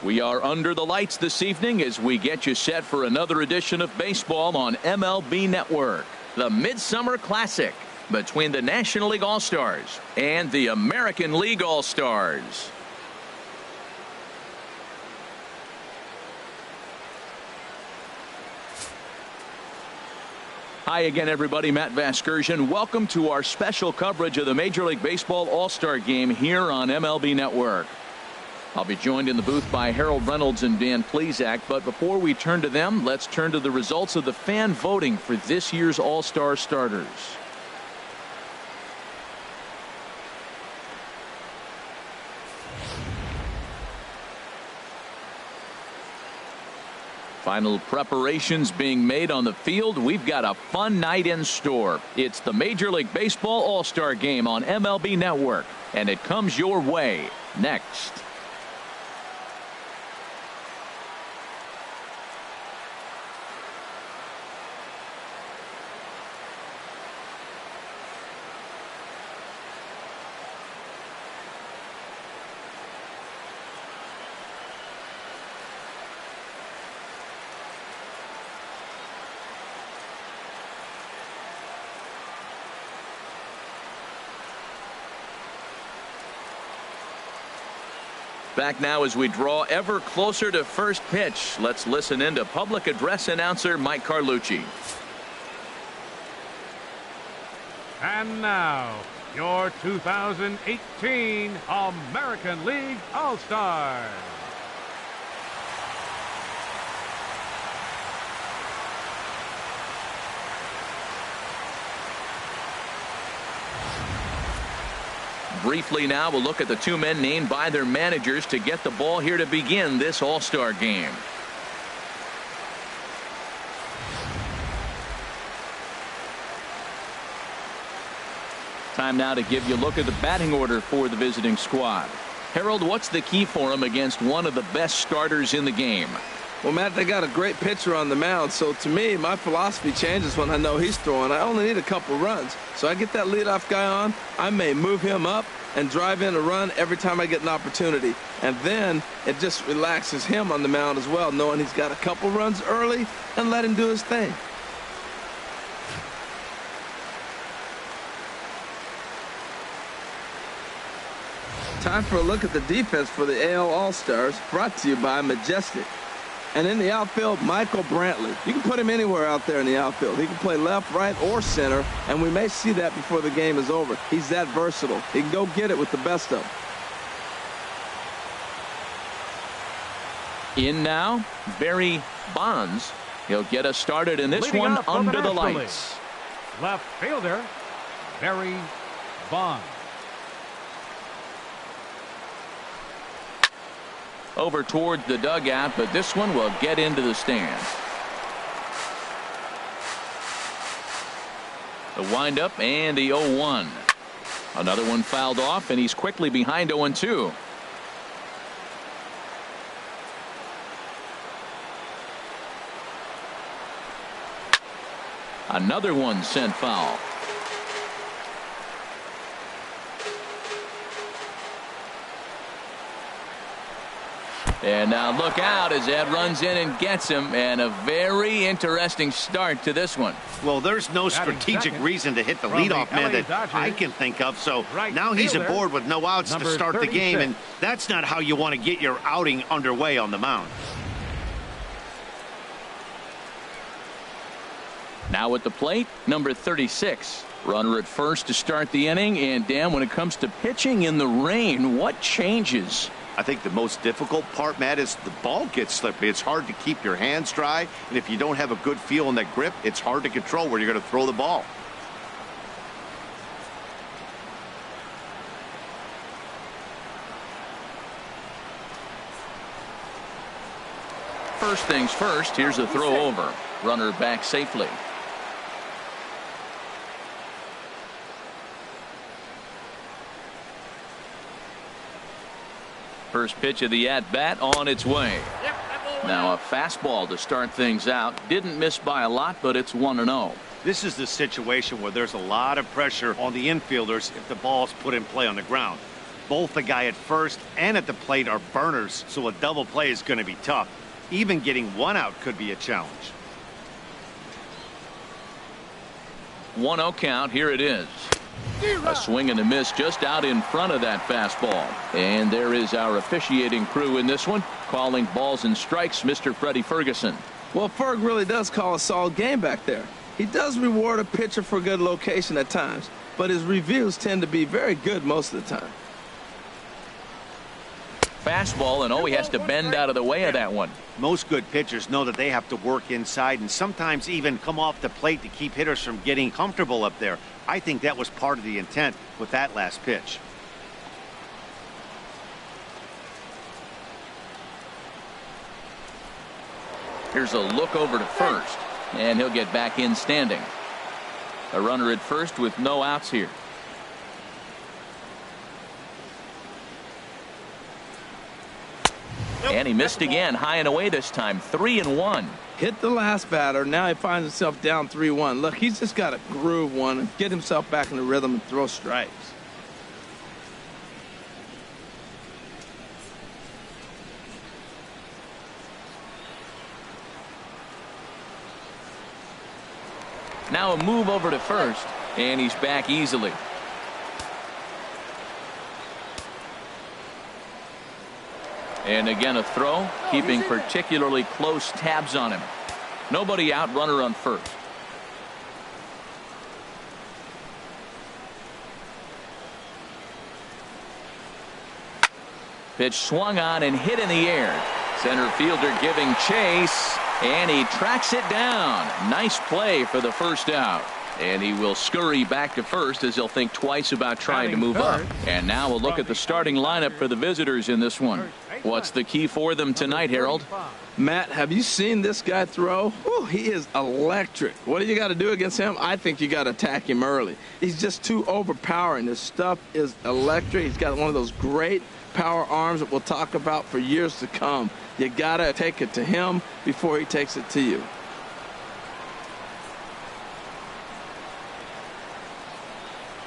We are under the lights this evening as we get you set for another edition of baseball on MLB Network. The Midsummer Classic between the National League All-Stars and the American League All-Stars. Hi again, everybody. Matt Vasgersian. Welcome to our special coverage of the Major League Baseball All-Star Game here on MLB Network. I'll be joined in the booth by Harold Reynolds and Dan Plesac, but before we turn to them, let's turn to the results of the fan voting for this year's All-Star starters. Final preparations being made on the field. We've got a fun night in store. It's the Major League Baseball All-Star Game on MLB Network, and it comes your way next. Back now as we draw ever closer to first pitch. Let's listen in to public address announcer Mike Carlucci. And now, your 2018 American League All-Stars. Briefly now, we'll look at the two men named by their managers to get the ball here to begin this All-Star game. Time now to give you a look at the batting order for the visiting squad. Harold, what's the key for them against one of the best starters in the game? Well, Matt, they got a great pitcher on the mound, so to me, my philosophy changes when I know he's throwing. I only need a couple runs. So I get that leadoff guy on, I may move him up and drive in a run every time I get an opportunity. And then it just relaxes him on the mound as well, knowing he's got a couple runs early and let him do his thing. Time for a look at the defense for the AL All-Stars, brought to you by Majestic. And in the outfield, Michael Brantley. You can put him anywhere out there in the outfield. He can play left, right, or center, and we may see that before the game is over. He's that versatile. He can go get it with the best of them. In now, Barry Bonds. He'll get us started in this one under the lights. Left fielder, Barry Bonds. Over towards the dugout, but this one will get into the stands. The windup and the 0-1. Another one fouled off, and he's quickly behind 0-2. Another one sent foul. And now look out as Ed runs in and gets him, and a very interesting start to this one. Well, there's no strategic reason to hit the leadoff man that I can think of, so now he's aboard with no outs to start the game, and that's not how you want to get your outing underway on the mound. Now at the plate, number 36. Runner at first to start the inning, and Dan, when it comes to pitching in the rain, what changes? I think the most difficult part, Matt, is the ball gets slippery. It's hard to keep your hands dry, and if you don't have a good feel in that grip, it's hard to control where you're going to throw the ball. First things first, here's a throw over. Runner back safely. First pitch of the at-bat on its way. Now a fastball to start things out. Didn't miss by a lot, but it's 1-0. This is the situation where there's a lot of pressure on the infielders if the ball's put in play on the ground. Both the guy at first and at the plate are burners, so a double play is going to be tough. Even getting one out could be a challenge. 1-0 count. Here it is. A swing and a miss just out in front of that fastball. And there is our officiating crew in this one, calling balls and strikes, Mr. Freddie Ferguson. Well, Ferg really does call a solid game back there. He does reward a pitcher for good location at times, but his reviews tend to be very good most of the time. Fastball, and he has to bend out of the way of that one. Most good pitchers know that they have to work inside and sometimes even come off the plate to keep hitters from getting comfortable up there. I think that was part of the intent with that last pitch. Here's a look over to first, and he'll get back in standing. A runner at first with no outs here. And he missed again, high and away this time, 3-1. Hit the last batter. Now he finds himself down 3-1. Look, he's just got to groove one and get himself back in the rhythm and throw strikes. Now a move over to first, and he's back easily. And again a throw, keeping particularly close tabs on him. Nobody out, runner on first. Pitch swung on and hit in the air. Center fielder giving chase, and he tracks it down. Nice play for the first out. And he will scurry back to first as he'll think twice about trying to move up. And now we'll look at the starting lineup for the visitors in this one. What's the key for them tonight, Harold? Matt, have you seen this guy throw? Whew, he is electric. What do you got to do against him? I think you got to attack him early. He's just too overpowering. His stuff is electric. He's got one of those great power arms that we'll talk about for years to come. You got to take it to him before he takes it to you.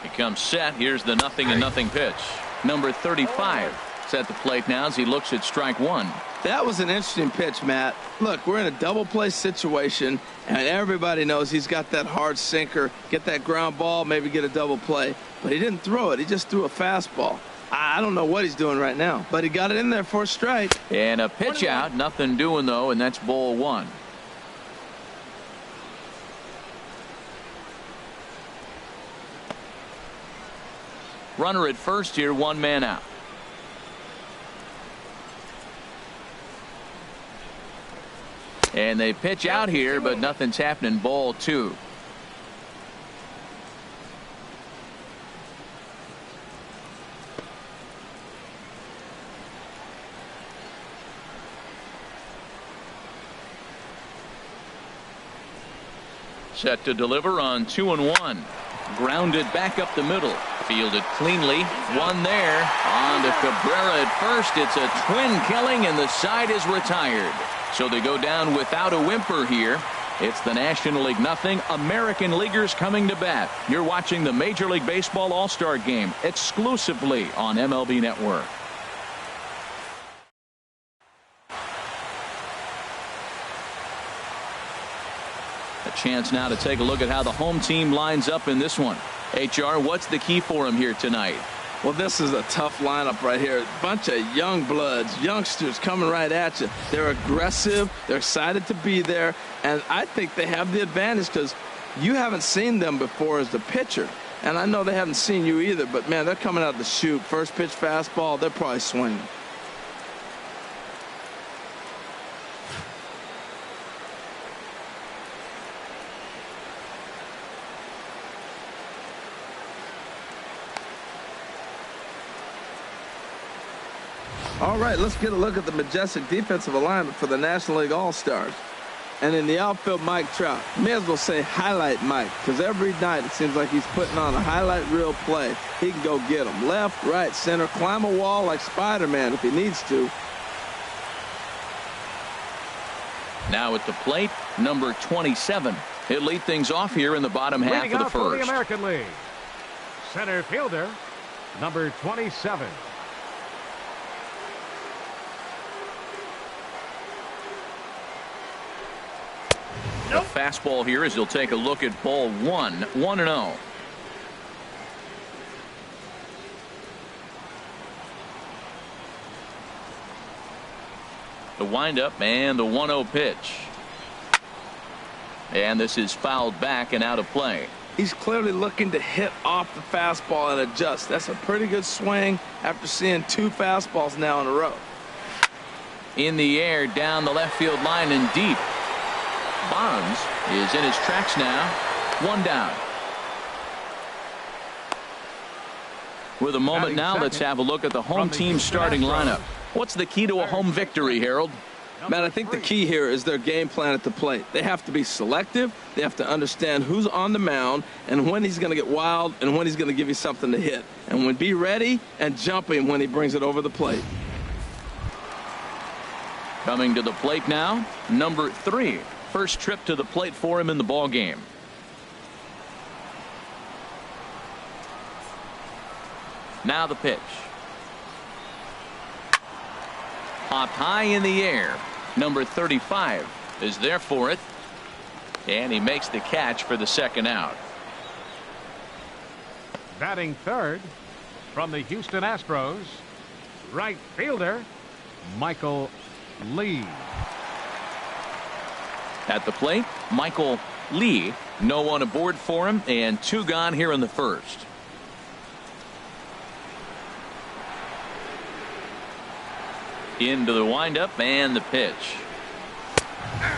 He comes set. Here's the 0-0 pitch. Number 35 set the plate now as he looks at strike one. That was an interesting pitch, Matt. Look, we're in a double play situation, and everybody knows he's got that hard sinker. Get that ground ball, maybe get a double play. But he didn't throw it. He just threw a fastball. I don't know what he's doing right now, but he got it in there for a strike. And a pitch out. Nothing doing, though, and that's ball one. Runner at first here, one man out. And they pitch out here, but nothing's happening. Ball two. Set to deliver on 2-1. Grounded back up the middle. Fielded cleanly. One there. On to Cabrera at first. It's a twin killing, and the side is retired. So they go down without a whimper here. It's the National League 0. American Leaguers coming to bat. You're watching the Major League Baseball All Star Game exclusively on MLB Network. A chance now to take a look at how the home team lines up in this one. HR, what's the key for him here tonight? Well, this is a tough lineup right here. Bunch of young bloods, youngsters coming right at you. They're aggressive. They're excited to be there. And I think they have the advantage because you haven't seen them before as the pitcher. And I know they haven't seen you either. But, man, they're coming out the chute. First pitch fastball, they're probably swinging. All right, let's get a look at the majestic defensive alignment for the National League All-Stars. And in the outfield, Mike Trout. May as well say highlight Mike, because every night it seems like he's putting on a highlight reel play. He can go get them. Left, right, center, climb a wall like Spider-Man if he needs to. Now at the plate, number 27. He'll lead things off here in the bottom half of the first. For the American League, center fielder, number 27. The fastball here as he'll take a look at ball one. 1-0. The windup and the 1-0 pitch. And this is fouled back and out of play. He's clearly looking to hit off the fastball and adjust. That's a pretty good swing after seeing 2 fastballs now in a row. In the air, down the left field line and deep. Bonds is in his tracks now. 1 down. With a moment now, let's have a look at the home team starting lineup. What's the key to a home victory, Harold? Matt, I think the key here is their game plan at the plate. They have to be selective. They have to understand who's on the mound and when he's going to get wild and when he's going to give you something to hit. And when be ready and jumping when he brings it over the plate. Coming to the plate now, number 3. First trip to the plate for him in the ball game. Now the pitch. Popped high in the air. Number 35 is there for it. And he makes the catch for the second out. Batting third from the Houston Astros, right fielder Michael Lee. At the plate, Michael Lee. No one aboard for him and 2 gone here in the first. Into the windup and the pitch.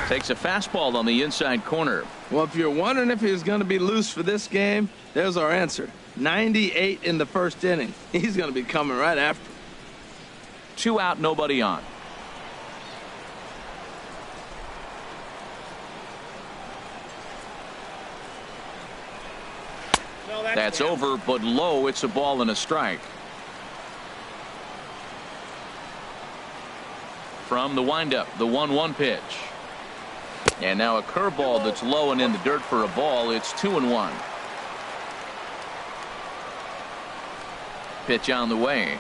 Takes a fastball on the inside corner. Well, if you're wondering if he's going to be loose for this game, there's our answer. 98 in the first inning. He's going to be coming right after. 2 out, nobody on. That's over, but low. It's a ball and a strike. From the windup, the 1-1 pitch. And now a curveball that's low and in the dirt for a ball. It's 2-1. Pitch on the way.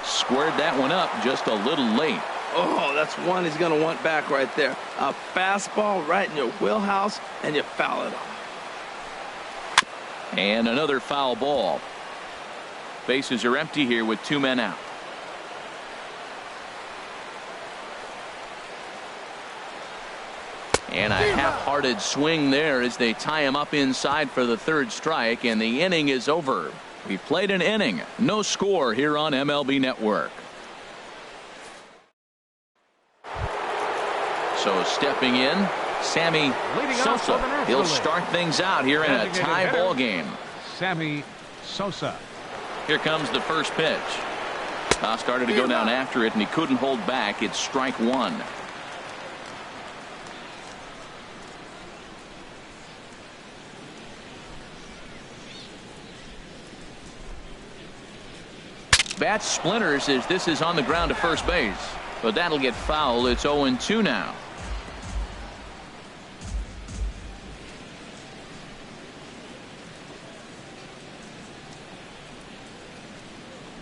Squared that one up just a little late. Oh, that's one he's going to want back right there. A fastball right in your wheelhouse, and you foul it off. And another foul ball. Bases are empty here with 2 men out. And a half-hearted swing there as they tie him up inside for the 3rd strike, and the inning is over. We played an inning. No score here on MLB Network. So stepping in, Sammy Sosa. He'll start things out here in a tie ball game. Sammy Sosa. Here comes the first pitch. Started to go down after it, and he couldn't hold back. It's strike 1. Bat splinters as this is on the ground to first base, but that'll get foul. It's 0-2 now.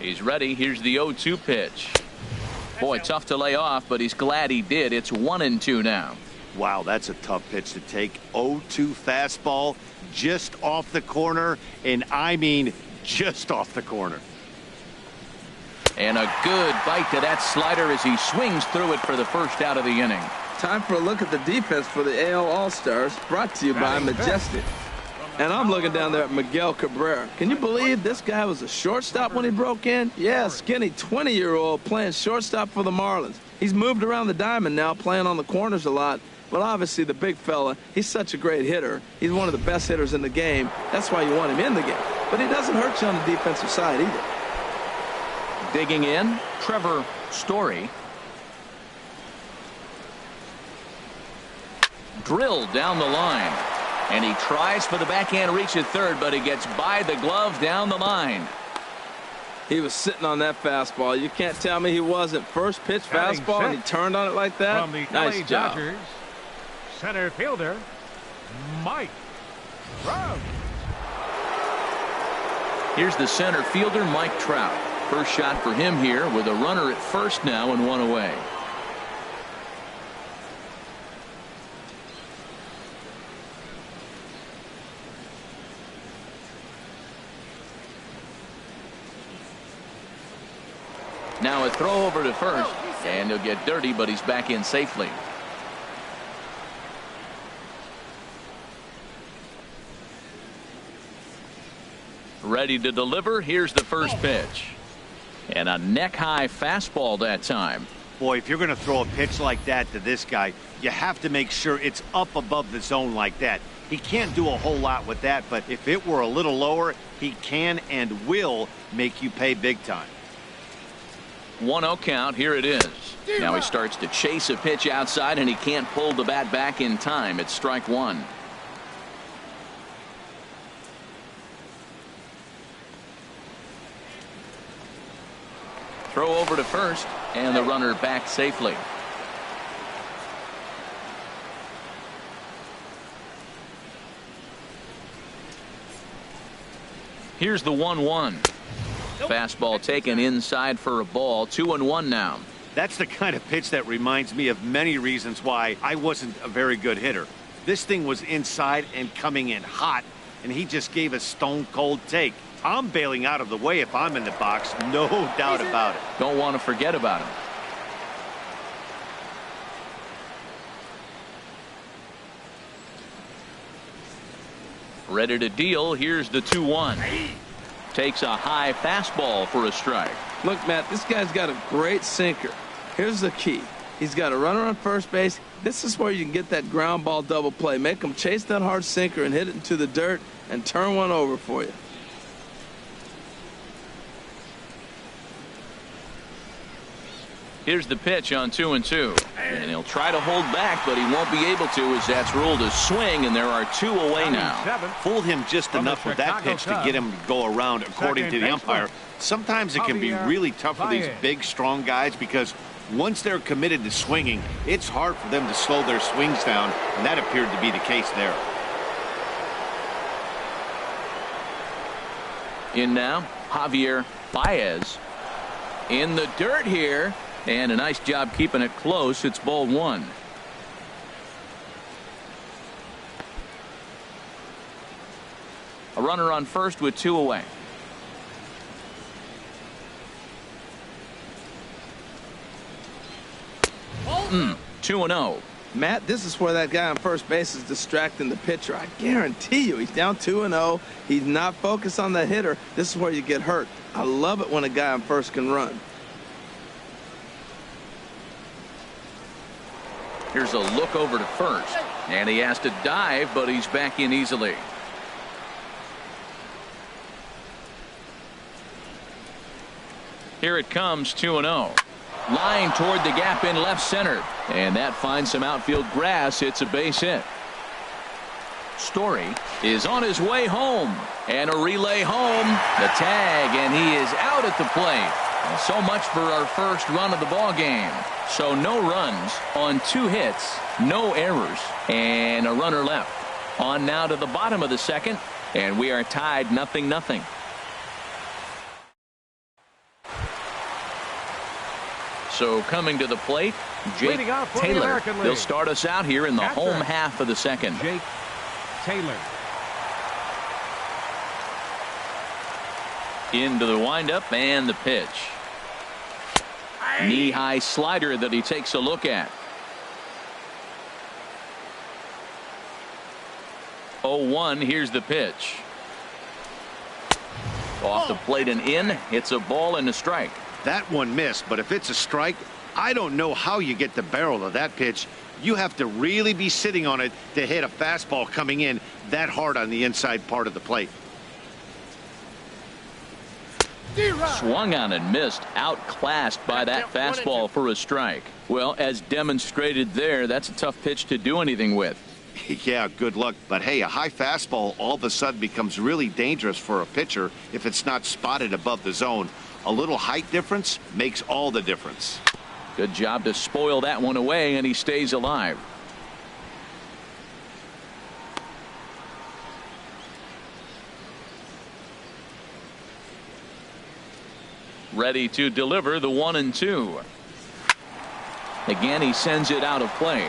He's ready. Here's the 0-2 pitch. Boy, tough to lay off, but he's glad he did. It's 1-2 now. Wow, that's a tough pitch to take. 0-2 fastball just off the corner, and I mean just off the corner. And a good bite to that slider as he swings through it for the first out of the inning. Time for a look at the defense for the AL All-Stars, brought to you by Majestic. And I'm looking down there at Miguel Cabrera. Can you believe this guy was a shortstop when he broke in? Yeah, skinny 20-year-old playing shortstop for the Marlins. He's moved around the diamond now, playing on the corners a lot. But obviously the big fella, he's such a great hitter. He's one of the best hitters in the game. That's why you want him in the game. But he doesn't hurt you on the defensive side either. Digging in, Trevor Story. Drilled down the line. And he tries for the backhand reach at third, but he gets by the glove down the line. He was sitting on that fastball. You can't tell me he wasn't. First pitch fastball, and he turned on it like that. From the Nice LA job. Dodgers, center fielder Mike Trout. Here's the center fielder, Mike Trout. First shot for him here with a runner at first now and 1 away. Now a throw over to first, and he'll get dirty, but he's back in safely. Ready to deliver. Here's the first pitch. And a neck-high fastball that time. Boy, if you're going to throw a pitch like that to this guy, you have to make sure it's up above the zone like that. He can't do a whole lot with that, but if it were a little lower, he can and will make you pay big time. 1-0 count. Here it is. Now he starts to chase a pitch outside, and he can't pull the bat back in time. It's strike one. Throw over to first, and the runner back safely. Here's the 1-1. Fastball taken inside for a ball. 2-1 now. That's the kind of pitch that reminds me of many reasons why I wasn't a very good hitter. This thing was inside and coming in hot, and he just gave a stone-cold take. I'm bailing out of the way if I'm in the box, no doubt about it. Don't want to forget about him. Ready to deal. Here's the 2-1. Takes a high fastball for a strike. Look, Matt, this guy's got a great sinker. Here's the key. He's got a runner on first base. This is where you can get that ground ball double play. Make him chase that hard sinker and hit it into the dirt and turn one over for you. Here's the pitch on 2-2. And he'll try to hold back, but he won't be able to, as that's ruled a swing, and there are two away now. Fooled him just enough with that pitch to get him to go around, according to the umpire. Sometimes it can be really tough for these big, strong guys because once they're committed to swinging, it's hard for them to slow their swings down, and that appeared to be the case there. In now, Javier Baez. In the dirt here. And a nice job keeping it close. It's ball one. A runner on first with two away. Mm. 2-0. Matt, this is where that guy on first base is distracting the pitcher. I guarantee you he's down 2-0. He's not focused on the hitter. This is where you get hurt. I love it when a guy on first can run. Here's a look over to first, and he has to dive, but he's back in easily. Here it comes, 2-0. Line toward the gap in left center, and that finds some outfield grass. It's a base hit. Story is on his way home, and a relay home. The tag, and he is out at the plate. And so much for our first run of the ball game. So no runs on 2 hits, no errors, and a runner left. On now to the bottom of the second, and we are tied 0-0. So coming to the plate, Jake Taylor. He'll start us out here in the home half of the second. Jake Taylor. Into the windup and the pitch. Knee-high slider that he takes a look at. 0-1. Here's the pitch. Off the plate and in. It's a ball and a strike. That one missed, but if it's a strike, I don't know how you get the barrel of that pitch. You have to really be sitting on it to hit a fastball coming in that hard on the inside part of the plate. Swung on and missed. Outclassed by that fastball for a strike. Well, as demonstrated there, that's a tough pitch to do anything with. Yeah, good luck. But hey, a high fastball all of a sudden becomes really dangerous for a pitcher if it's not spotted above the zone. A little height difference makes all the difference. Good job to spoil that one away, and he stays alive. Ready to deliver the 1-2. Again, he sends it out of play.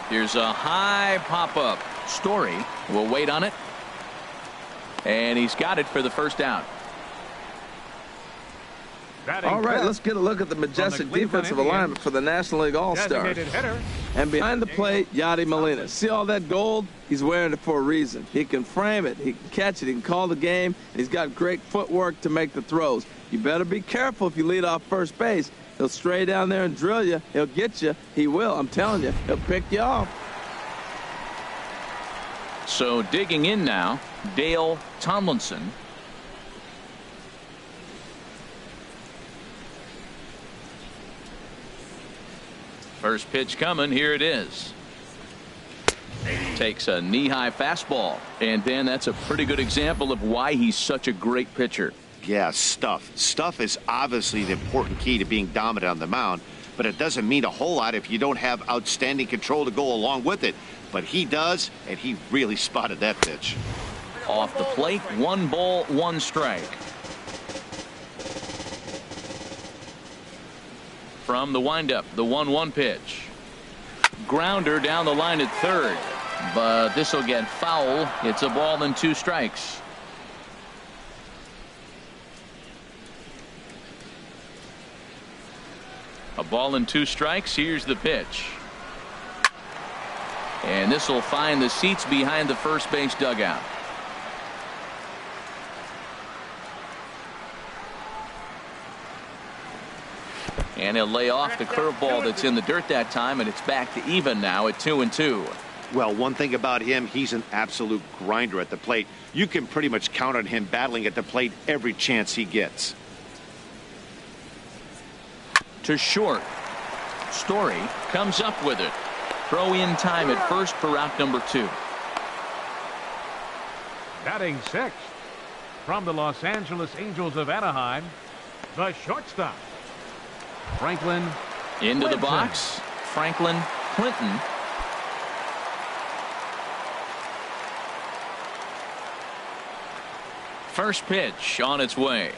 Here's a high pop-up. Story will wait on it. And he's got it for the first down. All right, let's get a look at the majestic defensive alignment for the National League All Stars. And behind the plate, Yadi Molina. See all that gold? He's wearing it for a reason. He can frame it, he can catch it, he can call the game, and he's got great footwork to make the throws. You better be careful if you lead off first base. He'll stray down there and drill you. He'll get you. He will, I'm telling you. He'll pick you off. So digging in now, Dale Tomlinson. First pitch coming. Here it is. Takes a knee-high fastball. And then that's a pretty good example of why he's such a great pitcher. Yeah, stuff. Stuff is obviously the important key to being dominant on the mound, but it doesn't mean a whole lot if you don't have outstanding control to go along with it. But he does, and he really spotted that pitch. Off the plate, 1 ball, 1 strike. From the windup, the 1-1 pitch. Grounder down the line at third, but this will get foul. It's a ball and 2 strikes. A ball and 2 strikes. Here's the pitch. And this will find the seats behind the first base dugout. And he'll lay off the curveball that's in the dirt that time, and it's back to even now at 2-2. Well, one thing about him, he's an absolute grinder at the plate. You can pretty much count on him battling at the plate every chance he gets. To short. Story comes up with it. Throw in time at first for out number 2. Batting 6th from the Los Angeles Angels of Anaheim, the shortstop, Franklin into Clinton. The box. Franklin Clinton. First pitch on its way.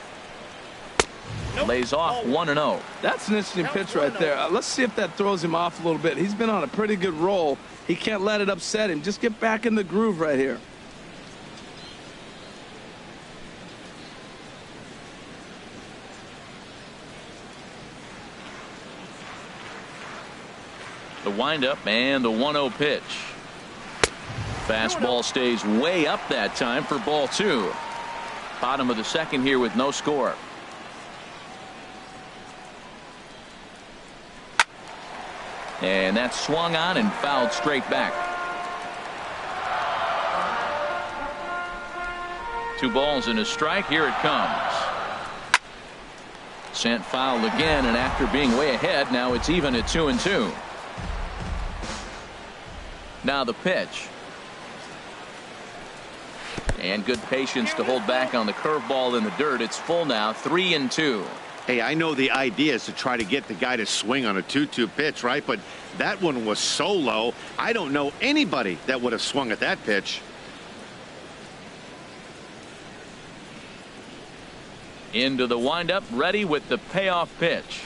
Lays off 1-0. That's an interesting pitch right there. Let's see if that throws him off a little bit. He's been on a pretty good roll. He can't let it upset him. Just get back in the groove right here. The windup and the 1-0 pitch. Fastball stays way up that time for ball 2. Bottom of the second here with no score. And that's swung on and fouled straight back. 2 balls and a strike. Here it comes. Sent foul again, and after being way ahead, now it's even at 2-2. Now the pitch. And good patience to hold back on the curveball in the dirt. It's full now, 3-2. Hey, I know the idea is to try to get the guy to swing on a 2-2 pitch, right? But that one was so low, I don't know anybody that would have swung at that pitch. Into the windup, ready with the payoff pitch.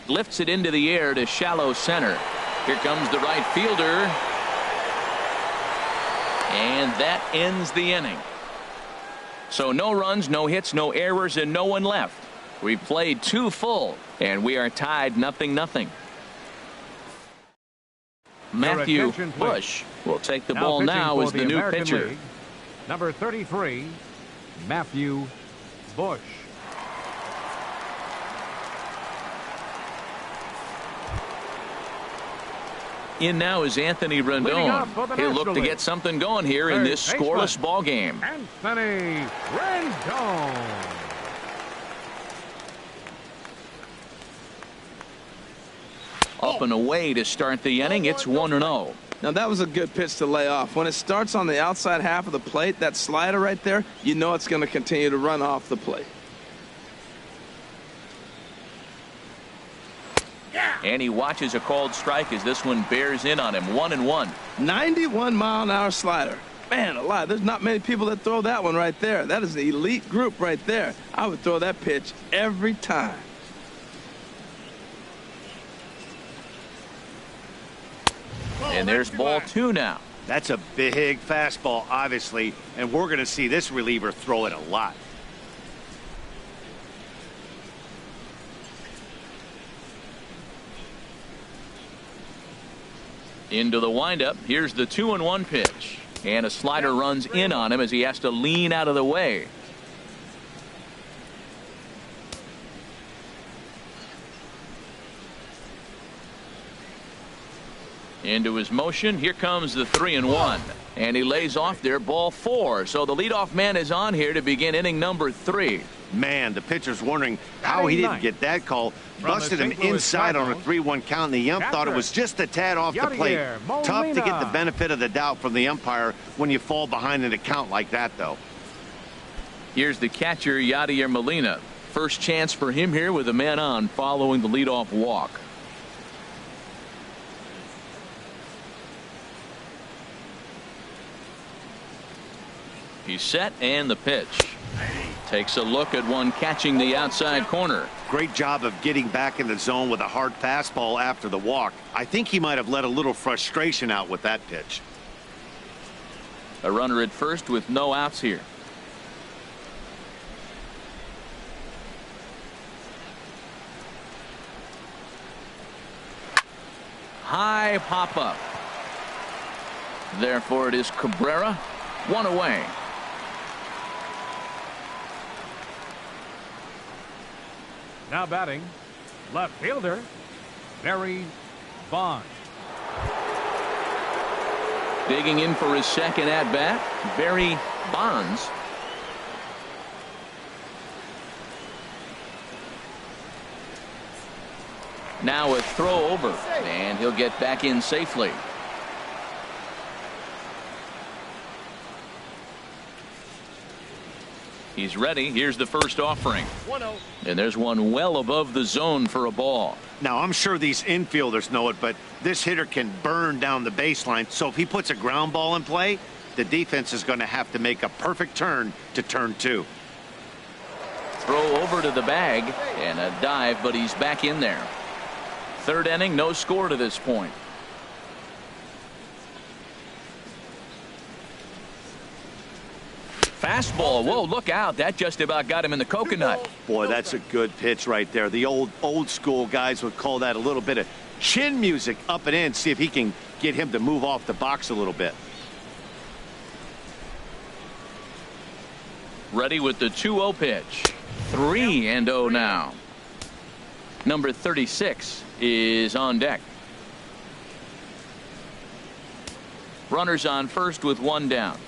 Lifts it into the air to shallow center. Here comes the right fielder. And that ends the inning. So no runs, no hits, no errors, and no one left. We played 2 full, and we are tied 0-0. Matthew Bush will take the ball now as the new pitcher. League, number 33, Matthew Bush. In now is Anthony Rendon. He'll look to get something going here in this scoreless ball game. Anthony Rendon. Up and away to start the inning. It's 1-0. Now that was a good pitch to lay off. When it starts on the outside half of the plate, that slider right there, you know it's going to continue to run off the plate. And he watches a called strike as this one bears in on him. 1-1. 91-mile-an-hour slider. Man alive, there's not many people that throw that one right there. That is the elite group right there. I would throw that pitch every time. And there's ball 2 now. That's a big fastball, obviously, and we're going to see this reliever throw it a lot. Into the windup. Here's the 2-1 pitch. And a slider runs in on him as he has to lean out of the way. Into his motion. Here comes the 3-1. And he lays off there, ball 4. So the leadoff man is on here to begin inning number 3. Man, the pitcher's wondering how he didn't get that call. Busted him inside on a 3-1 count, and the ump thought it was just a tad off the plate. Tough to get the benefit of the doubt from the umpire when you fall behind in a count like that, though. Here's the catcher, Yadier Molina. First chance for him here with a man on following the leadoff walk. He's set, and the pitch. Takes a look at one catching the outside corner. Great job of getting back in the zone with a hard fastball after the walk. I think he might have let a little frustration out with that pitch. A runner at first with no outs here. High pop up. Therefore it is Cabrera. 1 away. Now batting, left fielder, Barry Bonds. Digging in for his second at bat, Barry Bonds. Now a throw over, and he'll get back in safely. He's ready. Here's the first offering. 1-0. And there's one well above the zone for a ball. Now, I'm sure these infielders know it, but this hitter can burn down the baseline. So if he puts a ground ball in play, the defense is going to have to make a perfect turn to turn 2. Throw over to the bag and a dive, but he's back in there. Third inning, no score to this point. Fastball. Whoa, look out. That just about got him in the coconut. Boy, that's a good pitch right there. The old school guys would call that a little bit of chin music up and in. See if he can get him to move off the box a little bit. Ready with the 2-0 pitch. 3-0 now. Number 36 is on deck. Runners on first with 1 down.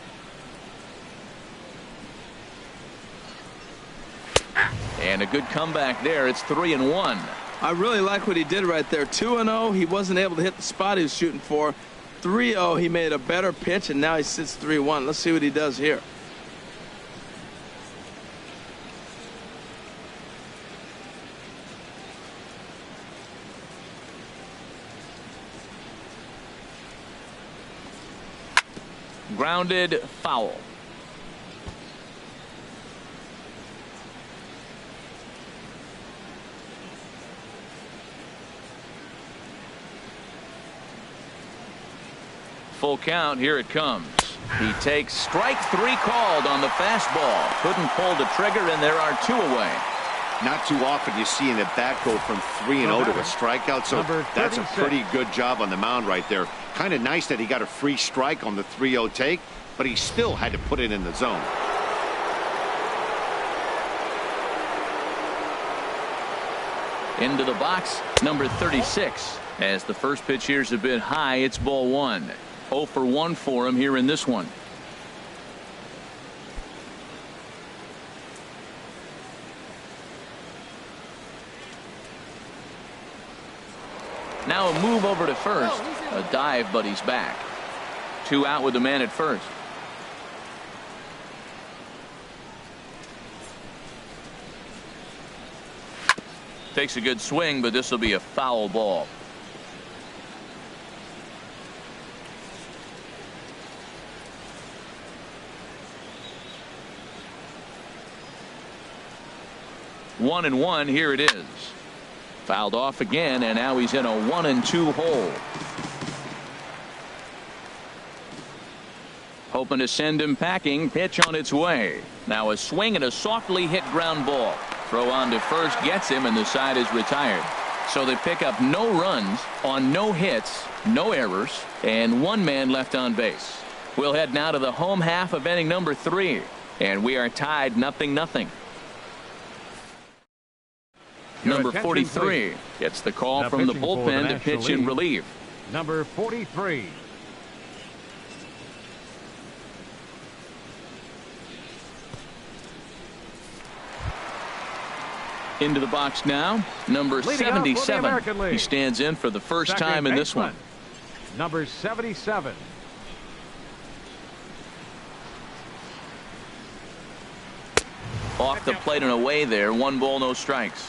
And a good comeback there. It's 3-1. I really like what he did right there. 2-0. He wasn't able to hit the spot he was shooting for. 3-0. He made a better pitch, and now he sits 3-1. Let's see what he does here. Grounded, foul. Full count. Here it comes. He takes strike 3 called on the fastball. Couldn't pull the trigger, and there are 2 away. Not too often you see an at-bat go from 3-0 to a strikeout, so that's a pretty good job on the mound right there. Kind of nice that he got a free strike on the 3-0 take, but he still had to put it in the zone. Into the box, number 36. As the first pitch here's a bit high, it's ball 1. 0 for 1 for him here in this one. Now a move over to first. A dive, but he's back. 2 out with the man at first. Takes a good swing, but this will be a foul ball. One and one. Here it is. Fouled off again, and now he's in a 1-2 hole. Hoping to send him packing. Pitch on its way. Now a swing and a softly hit ground ball. Throw on to first gets him, and the side is retired. So they pick up no runs on no hits, no errors, and one man left on base. We'll head now to the home half of inning number 3, and we are tied 0-0. Number 43 gets the call from the bullpen to pitch in relief. Number 43. Into the box now, number 77. He stands in for the first time in this one. Number 77. Off the plate and away there. 1 ball, no strikes.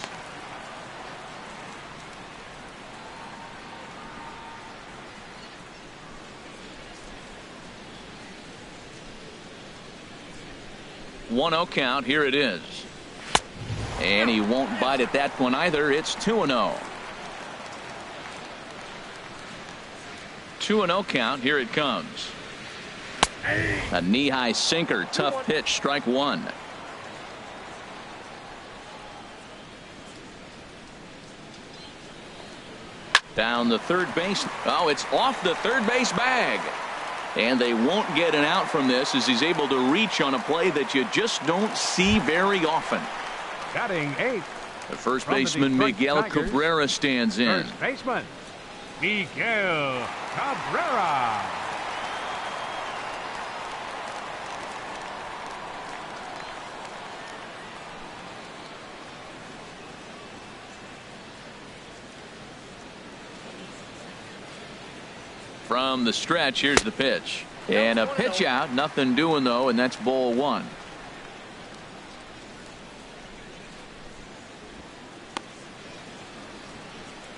One-0 count. Here it is. And he won't bite at that one either. It's 2-0. 2-0 count. Here it comes. A knee-high sinker. Tough pitch. Strike 1. Down the third base. Oh, it's off the third base bag. And they won't get an out from this as he's able to reach on a play that you just don't see very often. Batting 8th. The first baseman Miguel Cabrera stands in. First baseman Miguel Cabrera. From the stretch, here's the pitch. And a pitch out. Nothing doing, though, and that's ball 1.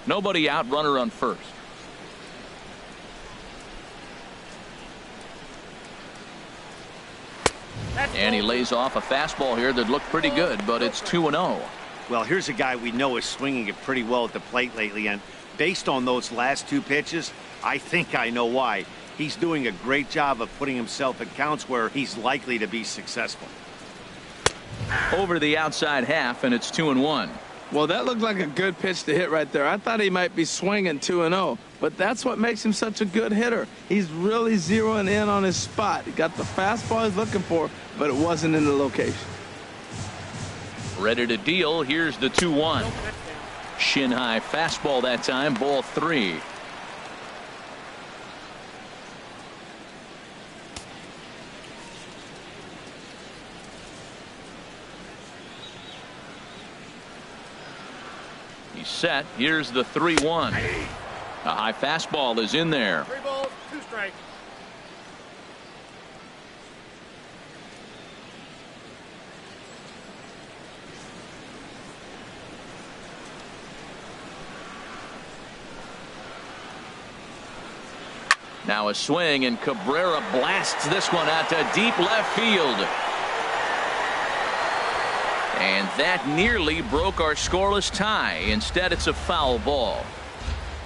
Nobody out. Runner on first. And he lays off a fastball here that looked pretty good, but it's 2-0. Well, here's a guy we know is swinging it pretty well at the plate lately, and based on those last 2 pitches, I think I know why. He's doing a great job of putting himself in counts where he's likely to be successful. Over the outside half, and it's 2-1. Well, that looked like a good pitch to hit right there. I thought he might be swinging 2-0, but that's what makes him such a good hitter. He's really zeroing in on his spot. He got the fastball he's looking for, but it wasn't in the location. Ready to deal. Here's the 2-1. Shin high fastball that time. Ball 3. He's set. Here's the 3-1. A high fastball is in there. 3 balls, 2 strikes. Now a swing, and Cabrera blasts this one out to deep left field. And that nearly broke our scoreless tie. Instead, it's a foul ball.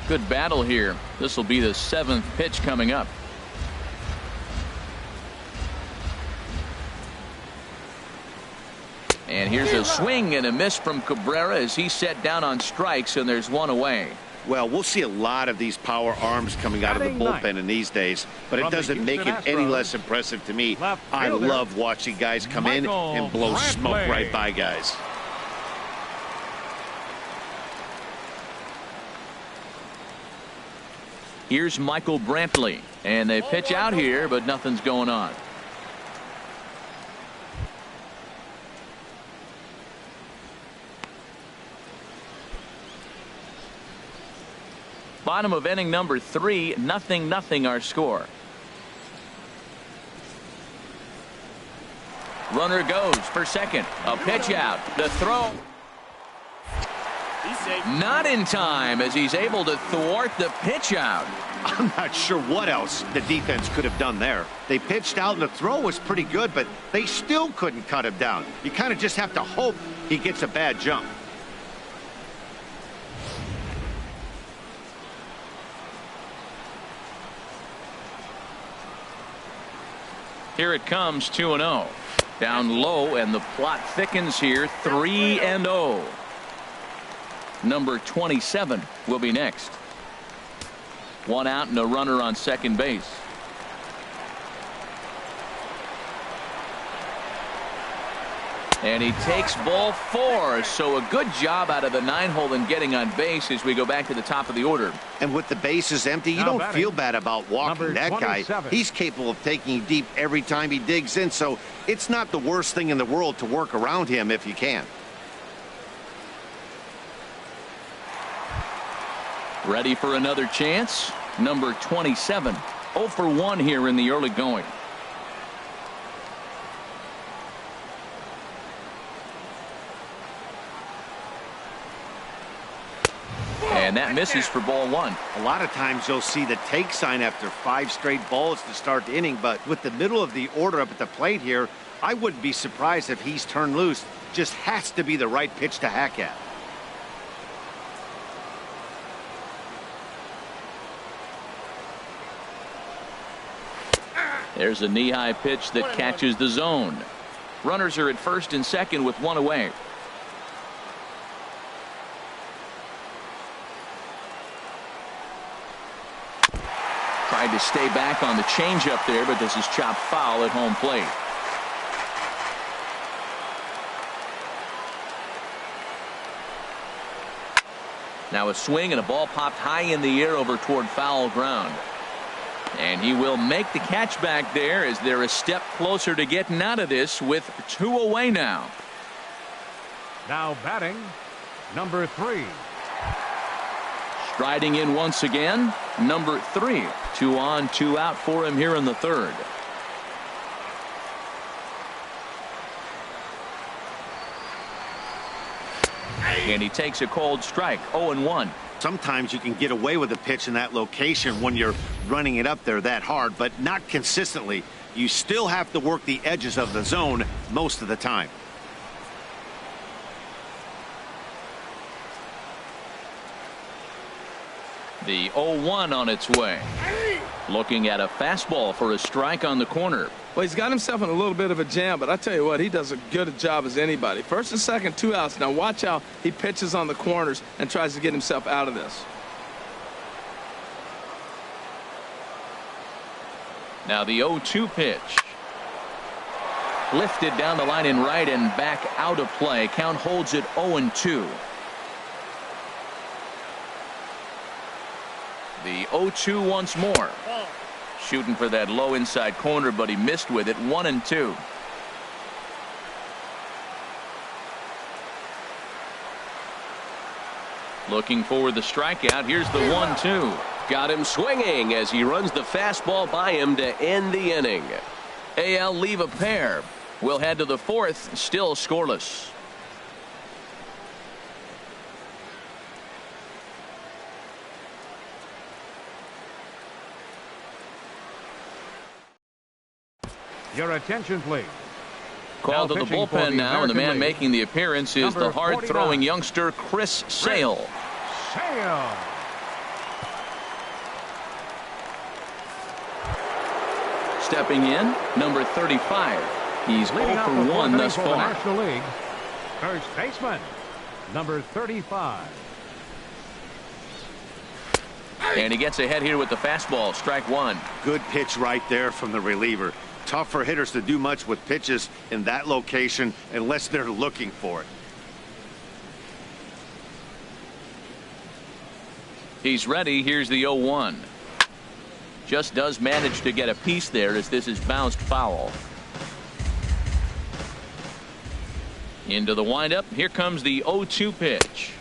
Good battle here. This will be the 7th pitch coming up. And here's a swing and a miss from Cabrera as he's set down on strikes, and there's 1 away. Well, we'll see a lot of these power arms coming out of the bullpen in these days, but it doesn't make it any less impressive to me. I love watching guys come in and blow smoke right by guys. Here's Michael Brantley, and they pitch out here, but nothing's going on. Bottom of inning number 3, 0-0 our score. Runner goes for second. A pitch out. The throw. Not in time as he's able to thwart the pitch out. I'm not sure what else the defense could have done there. They pitched out and the throw was pretty good, but they still couldn't cut him down. You kind of just have to hope he gets a bad jump. Here it comes, 2-0. Down low, and the plot thickens here, 3-0. Number 27 will be next. One out and a runner on second base. And he takes ball 4. So a good job out of the 9-hole in getting on base as we go back to the top of the order. And with the bases empty, you don't feel bad about walking that guy. He's capable of taking deep every time he digs in, so it's not the worst thing in the world to work around him if you can. Ready for another chance? Number 27. 0 for 1 here in the early going. And that misses for ball 1. A lot of times you'll see the take sign after 5 straight balls to start the inning, but with the middle of the order up at the plate here, I wouldn't be surprised if he's turned loose. Just has to be the right pitch to hack at. There's a knee-high pitch that catches the zone. Runners are at first and second with 1 away. Tried to stay back on the changeup there, but this is chopped foul at home plate. Now a swing and a ball popped high in the air over toward foul ground. And he will make the catch back there as they're a step closer to getting out of this with 2 away now. Now batting, number 3. Striding in once again, number 3. 2 on, 2 out for him here in the third. And he takes a cold strike, 0-1. Sometimes you can get away with a pitch in that location when you're running it up there that hard, but not consistently. You still have to work the edges of the zone most of the time. The 0-1 on its way. Looking at a fastball for a strike on the corner. Well, he's got himself in a little bit of a jam, but I tell you what, he does a good job as anybody. First and second, 2 outs. Now watch how he pitches on the corners and tries to get himself out of this. Now the 0-2 pitch. Lifted down the line in right and back out of play. Count holds it 0-2. The 0-2 once more. Shooting for that low inside corner, but he missed with it. 1-2. Looking for the strikeout. Here's the 1-2. Got him swinging as he runs the fastball by him to end the inning. AL leave a pair. We'll head to the fourth, still scoreless. Your attention, please. Called to the bullpen now, and the man making the appearance is the hard-throwing youngster Chris Sale. Stepping in, number 35. He's 0 for 1 thus far. National League, first baseman, number 35. And he gets ahead here with the fastball. Strike 1. Good pitch right there from the reliever. Tough for hitters to do much with pitches in that location unless they're looking for it. He's ready. Here's the 0-1. Just does manage to get a piece there as this is bounced foul. Into the windup. Here comes the 0-2 pitch.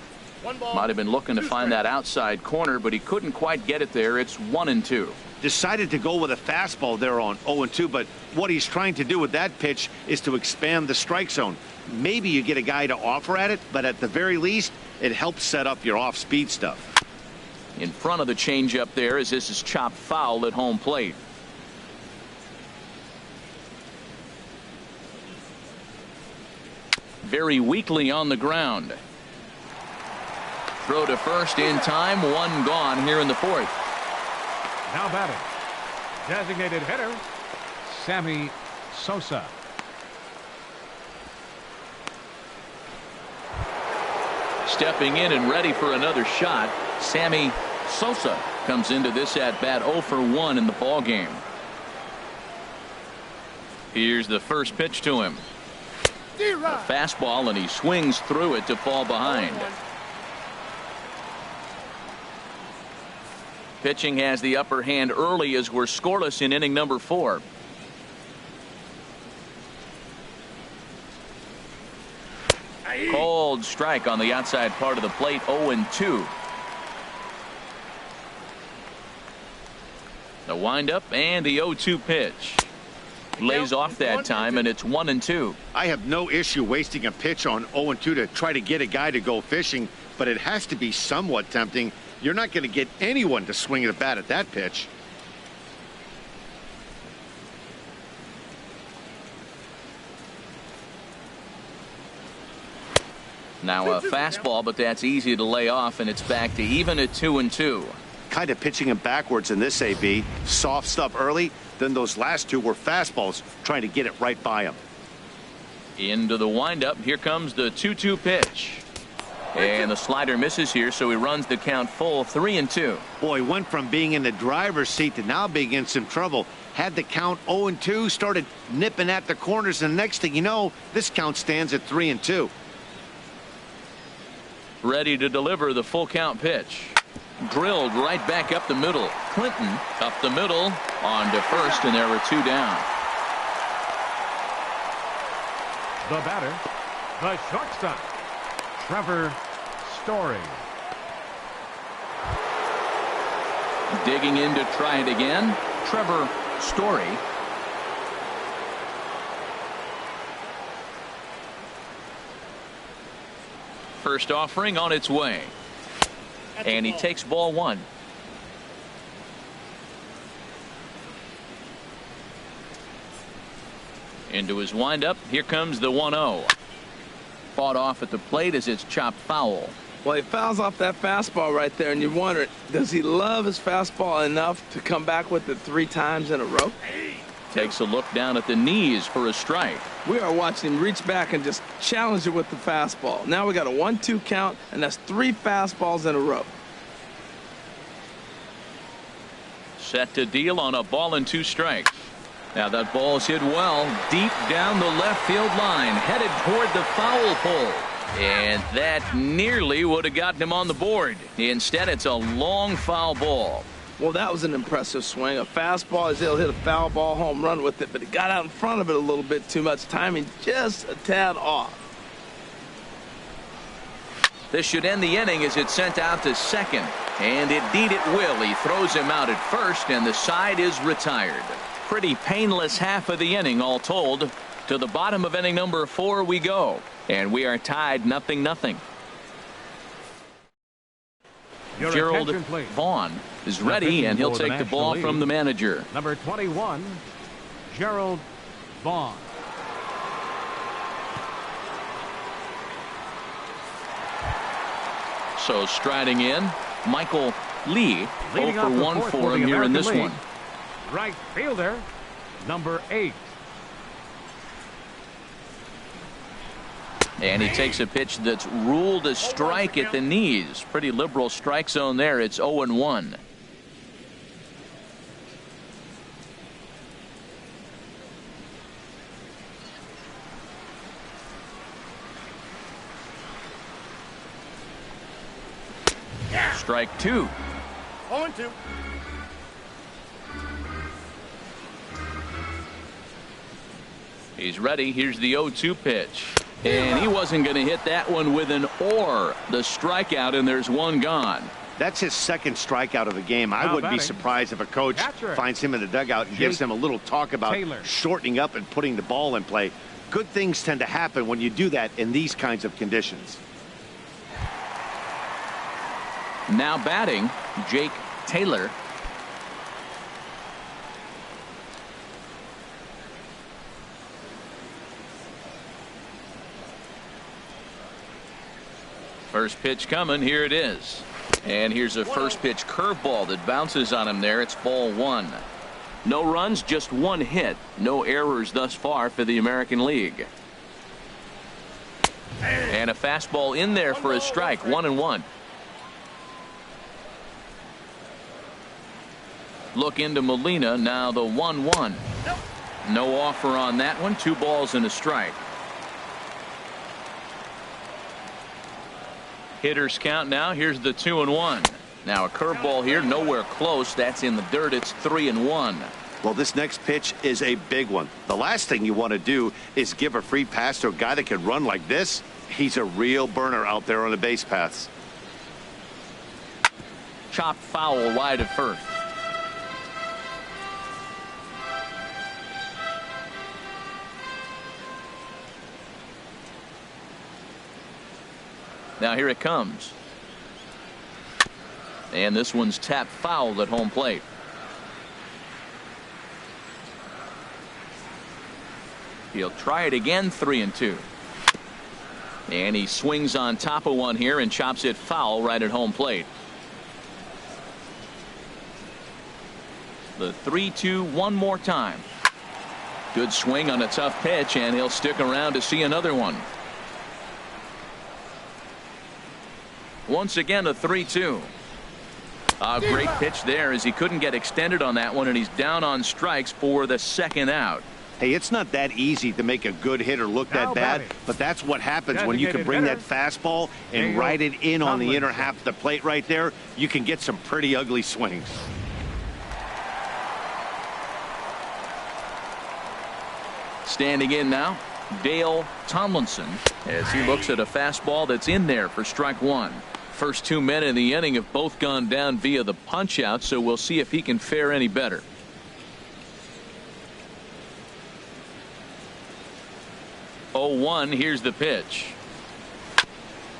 Might have been looking to find that outside corner, but he couldn't quite get it there. It's 1-2. Decided to go with a fastball there on 0-2, but what he's trying to do with that pitch is to expand the strike zone. Maybe you get a guy to offer at it, but at the very least, it helps set up your off-speed stuff. In front of the changeup there as this is chopped foul at home plate. Very weakly on the ground. Throw to first in time. 1 gone here in the fourth. Now batting, designated hitter, Sammy Sosa. Stepping in and ready for another shot, Sammy Sosa comes into this at bat 0 for 1 in the ball game. Here's the first pitch to him. A fastball, and he swings through it to fall behind. Pitching has the upper hand early as we're scoreless in inning number 4. Cold strike on the outside part of the plate. 0-2. The windup and the 0-2 pitch. Lays off that time, and it's 1-2. I have no issue wasting a pitch on 0-2 to try to get a guy to go fishing, but it has to be somewhat tempting. You're not going to get anyone to swing at a bat at that pitch. Now a fastball, but that's easy to lay off, and it's back to even at 2-2. Kind of pitching him backwards in this AB. Soft stuff early, then those last two were fastballs trying to get it right by him. Into the windup. Here comes the 2-2 pitch. And the slider misses here, so he runs the count full. 3-2. Boy, went from being in the driver's seat to now being in some trouble. Had the count 0-2, started nipping at the corners, and the next thing you know, this count stands at 3-2. Ready to deliver the full count pitch. Drilled right back up the middle. Clinton up the middle on to first, and there were 2 down. The batter, the shortstop, Trevor Story. Digging in to try it again, Trevor Story. First offering on its way. And he takes ball 1. Into his windup. Here comes the 1-0. Fought off at the plate as it's chopped foul. Well, he fouls off that fastball right there, and you wonder, does he love his fastball enough to come back with it 3 times in a row? Takes a look down at the knees for a strike. We are watching him reach back and just challenge it with the fastball. Now we got a 1-2 count, and that's 3 fastballs in a row. Set to deal on a ball and 2 strikes. Now that ball's hit well deep down the left field line, headed toward the foul pole. And that nearly would have gotten him on the board. Instead, it's a long foul ball. Well, that was an impressive swing. A fastball, he'll hit a foul ball home run with it, but he got out in front of it a little bit too much. Timing just a tad off. This should end the inning as it's sent out to second. And indeed it will. He throws him out at first, and the side is retired. Pretty painless half of the inning all told. To the bottom of inning number 4 we go. And we are tied 0-0. Gerald Vaughn is ready, and he'll take the ball from the manager. Number 21, Gerald Vaughn. So striding in, Michael Lee. 0 for 1 for him here in this one. Right fielder, number 8. And he takes a pitch that's ruled a strike at the knees. Pretty liberal strike zone there. It's 0-1. Strike 2. 0-2. He's ready. Here's the 0-2 pitch. And he wasn't going to hit that one with an or. The strikeout, and there's 1 gone. That's his second strikeout of the game. I wouldn't be surprised if a coach finds him in the dugout and gives him a little talk about shortening up and putting the ball in play. Good things tend to happen when you do that in these kinds of conditions. Now batting, Jake Taylor. First pitch coming. Here it is. And here's a first pitch curveball that bounces on him there. It's ball 1. No runs, just one hit. No errors thus far for the American League. And a fastball in there for a strike. 1-1. Look into Molina. Now the 1-1. No offer on that one. 2 balls and a strike. Hitters count now. Here's the 2-1. Now a curveball here, nowhere close. That's in the dirt. It's 3-1. Well, this next pitch is a big one. The last thing you want to do is give a free pass to a guy that can run like this. He's a real burner out there on the base paths. Chopped foul wide of first. Now here it comes. And this one's tapped foul at home plate. He'll try it again. 3-2. And he swings on top of one here and chops it foul right at home plate. The 3-2 one more time. Good swing on a tough pitch, and he'll stick around to see another one. Once again, a 3-2. A great pitch there as he couldn't get extended on that one, and he's down on strikes for the second out. Hey, it's not that easy to make a good hitter look that bad, but that's what happens when you can bring that fastball and ride it in on the inner half of the plate right there. You can get some pretty ugly swings. Standing in now, Dale Tomlinson, as he looks at a fastball that's in there for strike 1. First 2 men in the inning have both gone down via the punch out, so we'll see if he can fare any better. Oh, 1. Here's the pitch.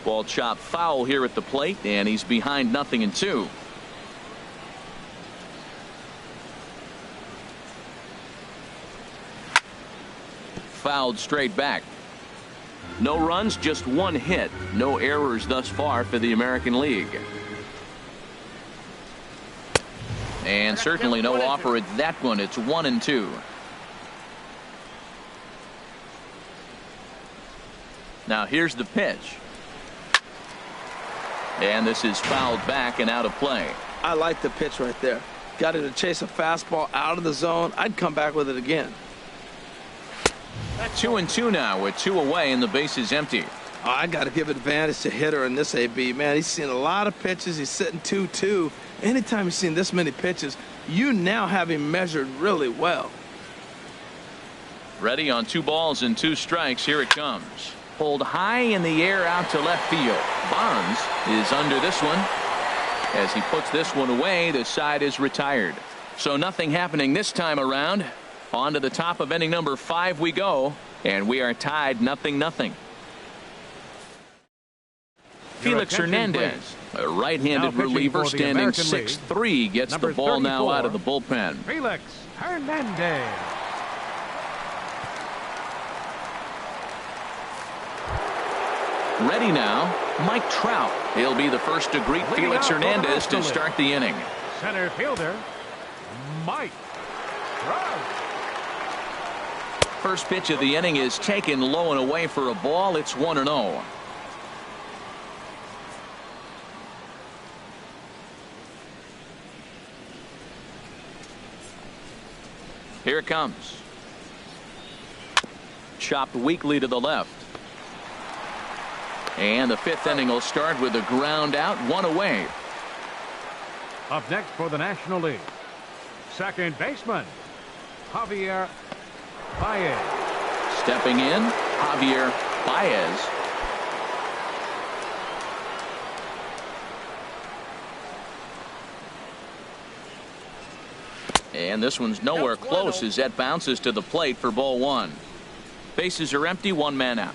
Ball chopped foul here at the plate, and he's behind 0-2. Fouled straight back. No runs, just 1 hit. No errors thus far for the American League. And certainly no offer at that one. It's 1-2. Now here's the pitch. And this is fouled back and out of play. I like the pitch right there. Got it to chase a fastball out of the zone. I'd come back with it again. 2-2 now with 2 away and the base is empty. Oh, I got to give advantage to hitter in this AB. Man, he's seen a lot of pitches. He's sitting 2-2. Anytime you've seen this many pitches, you now have him measured really well. Ready on 2 balls and 2 strikes. Here it comes. Pulled high in the air out to left field. Bonds is under this one. As he puts this one away, the side is retired. So nothing happening this time around. On to the top of inning number 5 we go, and we are tied 0-0. Felix Hernandez, a right-handed reliever standing 6'3", gets the ball now out of the bullpen. Felix Hernandez. Ready now, Mike Trout. He'll be the first to greet Felix Hernandez to start the inning. Center fielder, Mike Trout. First pitch of the inning is taken low and away for a ball. It's 1-0. Here it comes. Chopped weakly to the left. And the 5th inning will start with a ground out, 1 away. Up next for the National League, second baseman, Javier Baez. Stepping in, Javier Baez. And this one's nowhere close as that bounces to the plate for ball 1. Bases are empty, 1 man out.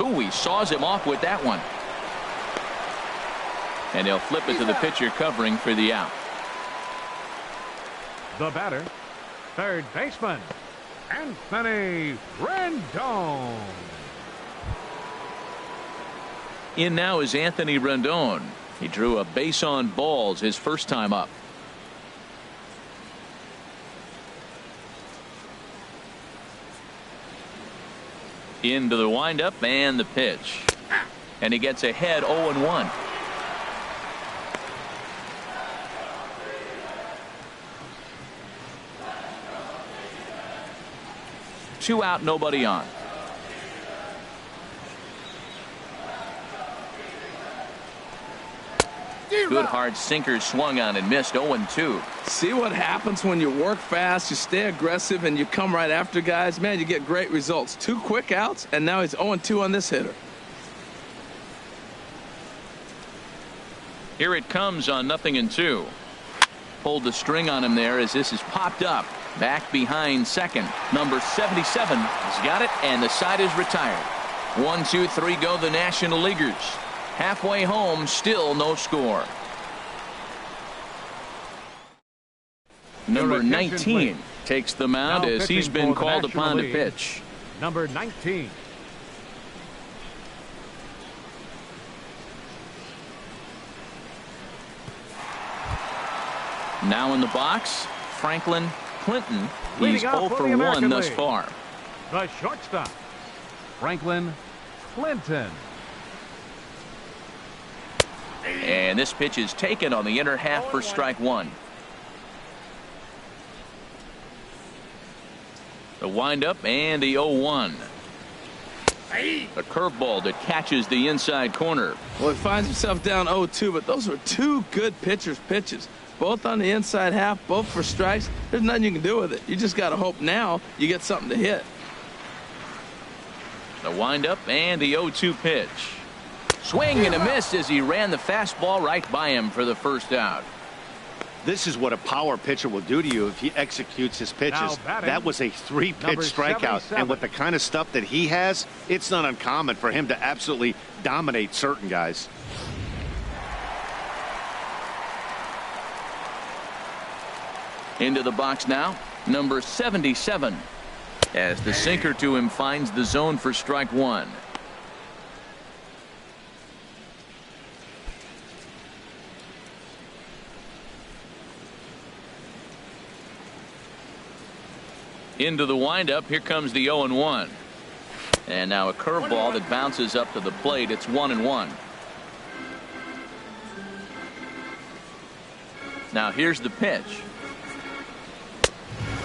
Ooh, he saws him off with that one. And he'll flip it to the pitcher covering for the out. The batter, third baseman, Anthony Rendon. In now is Anthony Rendon. He drew a base on balls his first time up. Into the windup and the pitch. And he gets ahead 0-1. Two out, nobody on. Good hard sinker swung on and missed. 0-2. See what happens when you work fast, you stay aggressive, and you come right after guys? Man, you get great results. 2 quick outs, and now he's 0-2 on this hitter. Here it comes on 0-2. Pulled the string on him there as this is popped up. Back behind second. Number 77 has got it, and the side is retired. 1, 2, 3 go the National Leaguers. Halfway home, still no score. Number 19 takes the mound as he's been called upon to pitch. Number 19. Now in the box, Franklin Clinton. He's 0 for 1 thus far. The shortstop, Franklin Clinton. And this pitch is taken on the inner half for strike 1. The windup and the 0-1. A curveball that catches the inside corner. Well, he finds himself down 0-2, but those were 2 good pitchers' pitches. Both on the inside half, both for strikes. There's nothing you can do with it. You just got to hope now you get something to hit. The windup and the 0-2 pitch. Swing and a miss as he ran the fastball right by him for the first out. This is what a power pitcher will do to you if he executes his pitches. That was a 3-pitch strikeout. 77. And with the kind of stuff that he has, it's not uncommon for him to absolutely dominate certain guys. Into the box now, number 77. As the sinker to him finds the zone for strike 1. Into the windup. Here comes the 0-1. And now a curveball that bounces up to the plate. It's 1-1. Now here's the pitch.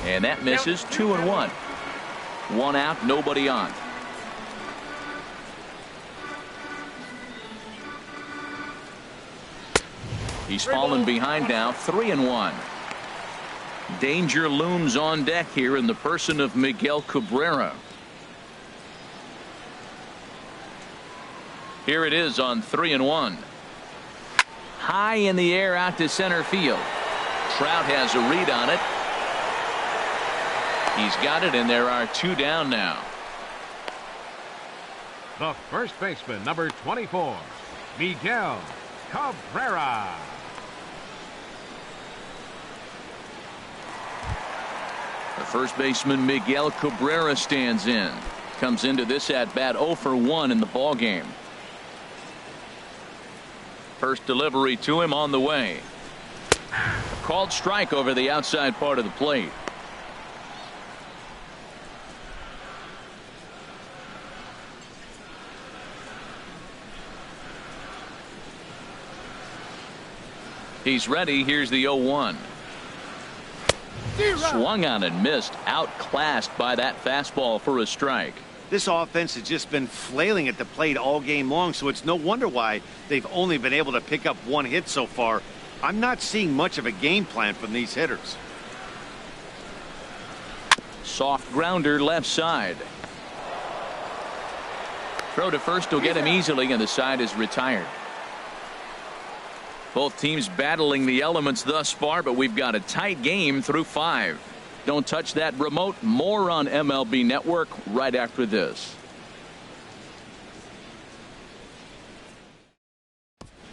And that misses. 2-1. 1 out, nobody on. He's fallen behind now. 3-1. Danger looms on deck here in the person of Miguel Cabrera. Here it is on 3-1. High in the air out to center field. Trout has a read on it. He's got it, and there are 2 down now. The first baseman, number 24, Miguel Cabrera. The first baseman Miguel Cabrera stands in. Comes into this at bat 0 for 1 in the ball game. First delivery to him on the way. Called strike over the outside part of the plate. He's ready. Here's the 0-1. Swung on and missed. Outclassed by that fastball for a strike. This offense has just been flailing at the plate all game long, so it's no wonder why they've only been able to pick up 1 hit so far. I'm not seeing much of a game plan from these hitters. Soft grounder left side. Throw to first will get him easily, and the side is retired. Both teams battling the elements thus far, but we've got a tight game through 5. Don't touch that remote. More on MLB Network right after this.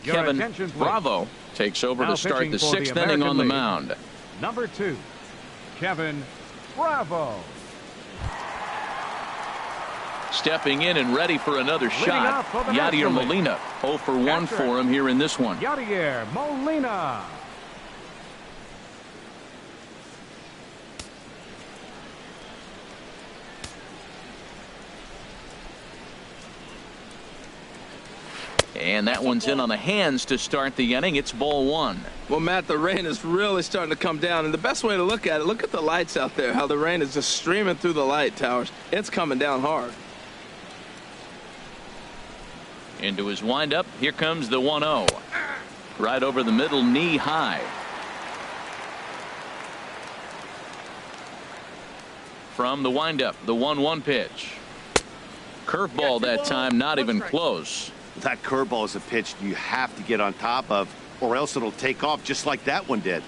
Kevin Bravo takes over to start the 6th inning on the mound. Number 2, Kevin Bravo. Stepping in and ready for another shot, Yadier Molina. 0 for 1 for him here in this one. Yadier Molina. And that one's in on the hands to start the inning. It's ball 1. Well, Matt, the rain is really starting to come down. And the best way to look at it, look at the lights out there, how the rain is just streaming through the light towers. It's coming down hard. Into his windup. Here comes the 1-0. Right over the middle, knee high. From the windup, the 1-1 pitch. Curveball that time, not even close. That curveball is a pitch you have to get on top of, or else it'll take off just like that one did.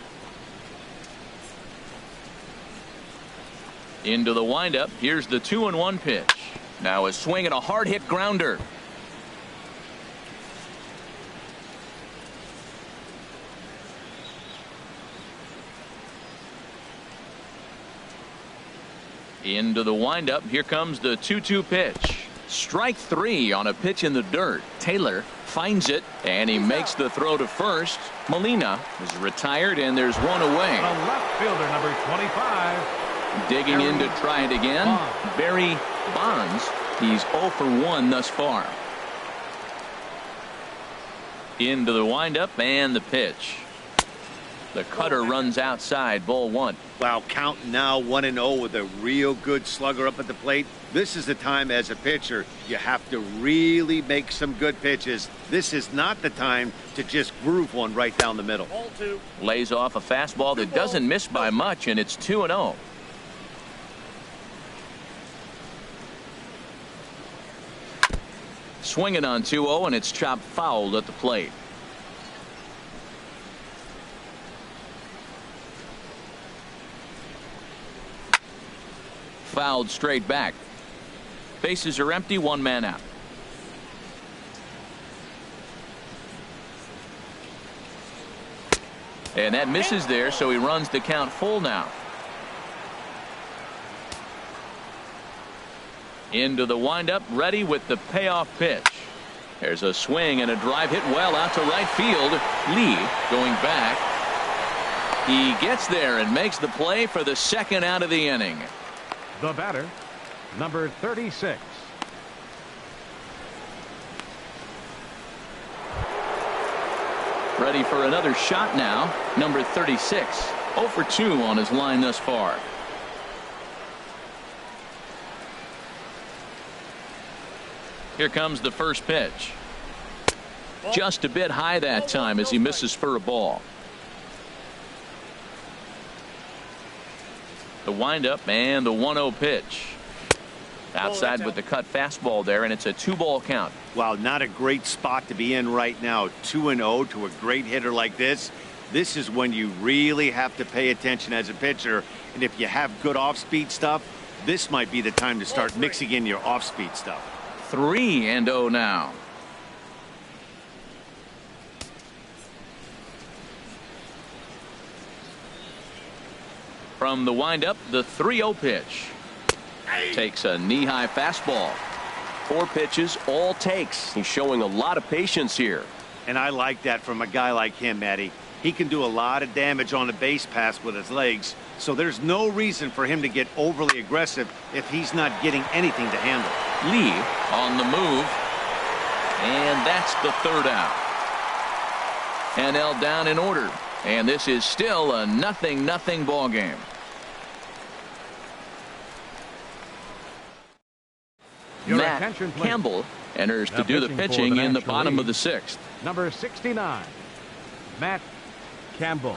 Into the windup. Here's the 2-1 pitch. Now a swing and a hard hit grounder. Into the windup. Here comes the 2-2 pitch. Strike 3 on a pitch in the dirt. Taylor finds it, and he makes the throw to first. Molina is retired, and there's one away. The left fielder, number 25. Digging in to try it again. Barry Bonds. He's 0 for 1 thus far. Into the windup and the pitch. The cutter runs outside, ball 1. Wow, count now 1-0 with a real good slugger up at the plate. This is the time as a pitcher you have to really make some good pitches. This is not the time to just groove one right down the middle. Lays off a fastball that doesn't miss by much, and it's 2-0. Swinging on 2-0, and it's chopped foul at the plate. Fouled straight back. Bases are empty, 1 man out. And that misses there, so he runs the count full now. Into the windup, ready with the payoff pitch. There's a swing and a drive hit well out to right field. Lee going back. He gets there and makes the play for the second out of the inning. The batter, number 36. Ready for another shot now. Number 36. 0 for 2 on his line thus far. Here comes the first pitch. Just a bit high that time as he misses for a ball. The windup and the 1-0 pitch. Outside with the cut fastball there, and it's a 2-ball count. Wow, not a great spot to be in right now. 2-0 to a great hitter like this. This is when you really have to pay attention as a pitcher. And if you have good off-speed stuff, this might be the time to start mixing in your off-speed stuff. 3-0 now. From the windup, the 3-0 pitch. Takes a knee-high fastball. 4 pitches, all takes. He's showing a lot of patience here. And I like that from a guy like him, Matty. He can do a lot of damage on a base pass with his legs, so there's no reason for him to get overly aggressive if he's not getting anything to handle. Lee on the move, and that's the 3rd out. NL down in order, and this is still a 0-0 ball game. Matt Campbell enters to do the pitching in the bottom of the 6th. Number 69, Matt Campbell.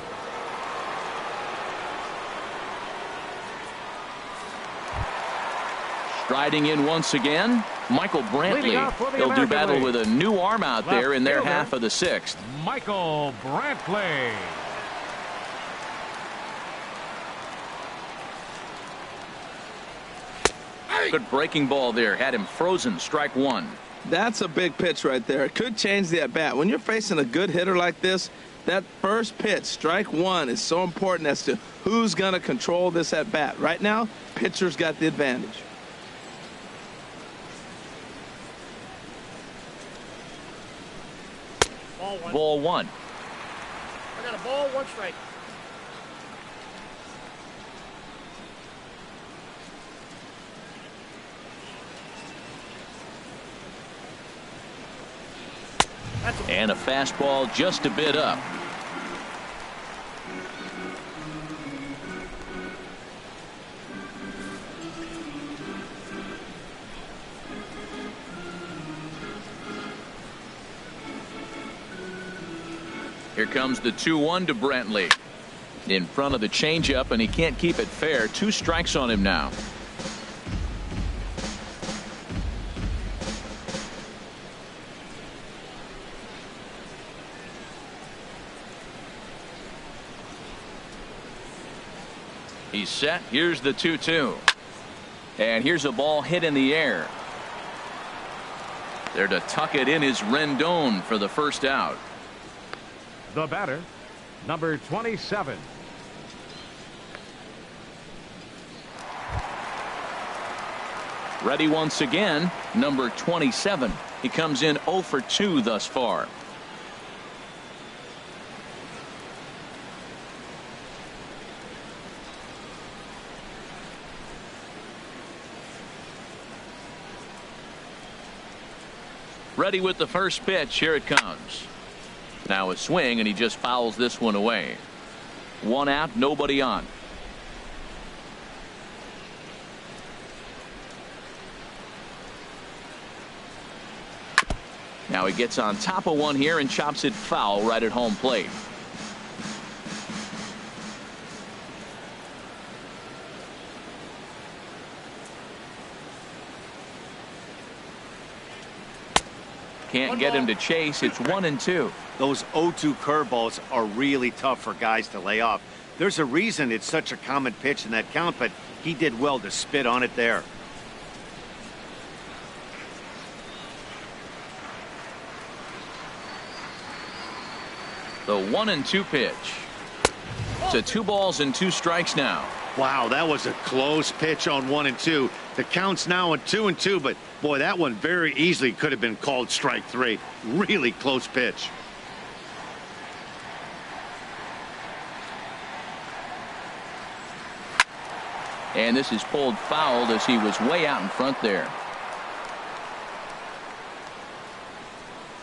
Striding in once again, Michael Brantley. He'll do battle with a new arm out there in their half of the 6th. Michael Brantley. Good breaking ball there. Had him frozen. Strike 1. That's a big pitch right there. It could change the at-bat. When you're facing a good hitter like this, that first pitch, strike 1, is so important as to who's going to control this at-bat. Right now, pitcher's got the advantage. Ball one. I got a ball, 1 strike. And a fastball just a bit up. Here comes the 2-1 to Brantley. In front of the changeup, and he can't keep it fair. 2 strikes on him now. He's set. Here's the 2-2. And here's a ball hit in the air. There to tuck it in is Rendon for the first out. The batter, number 27. Ready once again, number 27. He comes in 0 for 2 thus far. Ready with the first pitch. Here it comes. Now a swing, and he just fouls this one away. 1 out, nobody on. Now he gets on top of one here and chops it foul right at home plate. Can't get him to chase. It's 1-2. Those 0-2 curveballs are really tough for guys to lay off. There's a reason it's such a common pitch in that count, but he did well to spit on it there. The 1-2 pitch. To 2 balls and 2 strikes now. Wow, that was a close pitch on 1-2. The count's now at 2-2, but boy, that one very easily could have been called strike 3. Really close pitch. And this is pulled foul as he was way out in front there.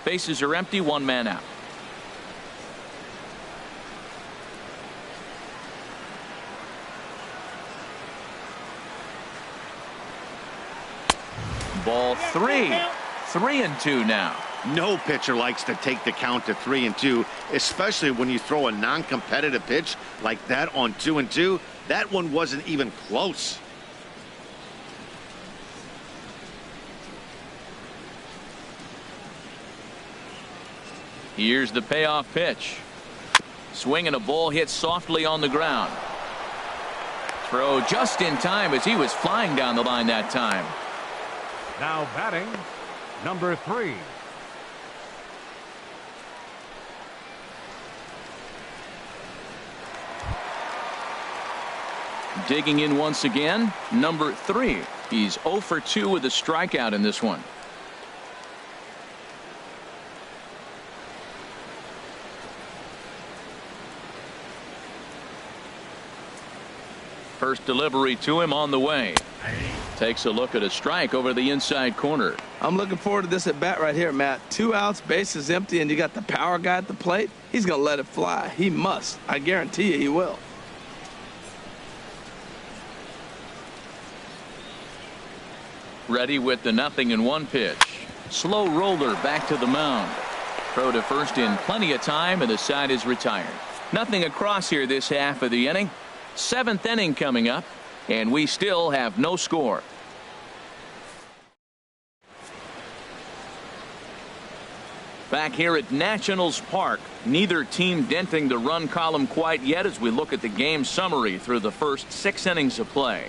Bases are empty, 1 man out. Ball 3. 3-2 now. No pitcher likes to take the count to 3-2, especially when you throw a non-competitive pitch like that on 2-2. That one wasn't even close. Here's the payoff pitch. Swing and a ball hit softly on the ground. Throw just in time as he was flying down the line that time. Now batting, number 3. Digging in once again, number 3. He's 0 for 2 with a strikeout in this one. First delivery to him on the way. Takes a look at a strike over the inside corner. I'm looking forward to this at bat right here, Matt. 2 outs, bases empty, and you got the power guy at the plate. He's going to let it fly. He must. I guarantee you he will. Ready with the 0-1 pitch. Slow roller back to the mound. Throw to first in plenty of time, and the side is retired. Nothing across here this half of the inning. 7th inning coming up, and we still have no score. Back here at Nationals Park, neither team denting the run column quite yet as we look at the game summary through the first 6 innings of play.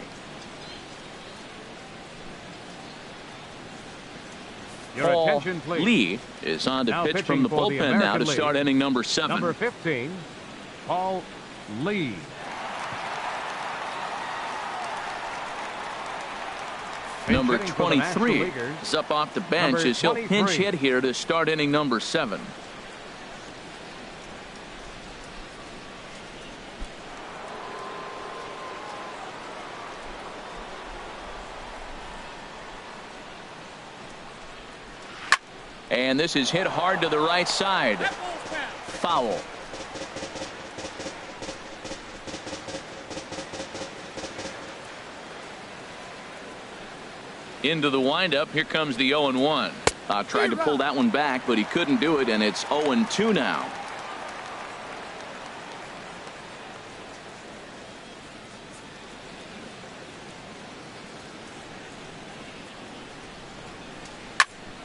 Your attention, please. Lee is on to Now pitch from the bullpen now to start inning number 7. Number 15, Paul Lee. Number 23 is up off the bench as he'll pinch hit here to start inning number 7. And this is hit hard to the right side. Foul. Into the windup. Here comes the 0-1. Tried to pull that one back, but he couldn't do it, and it's 0-2 now.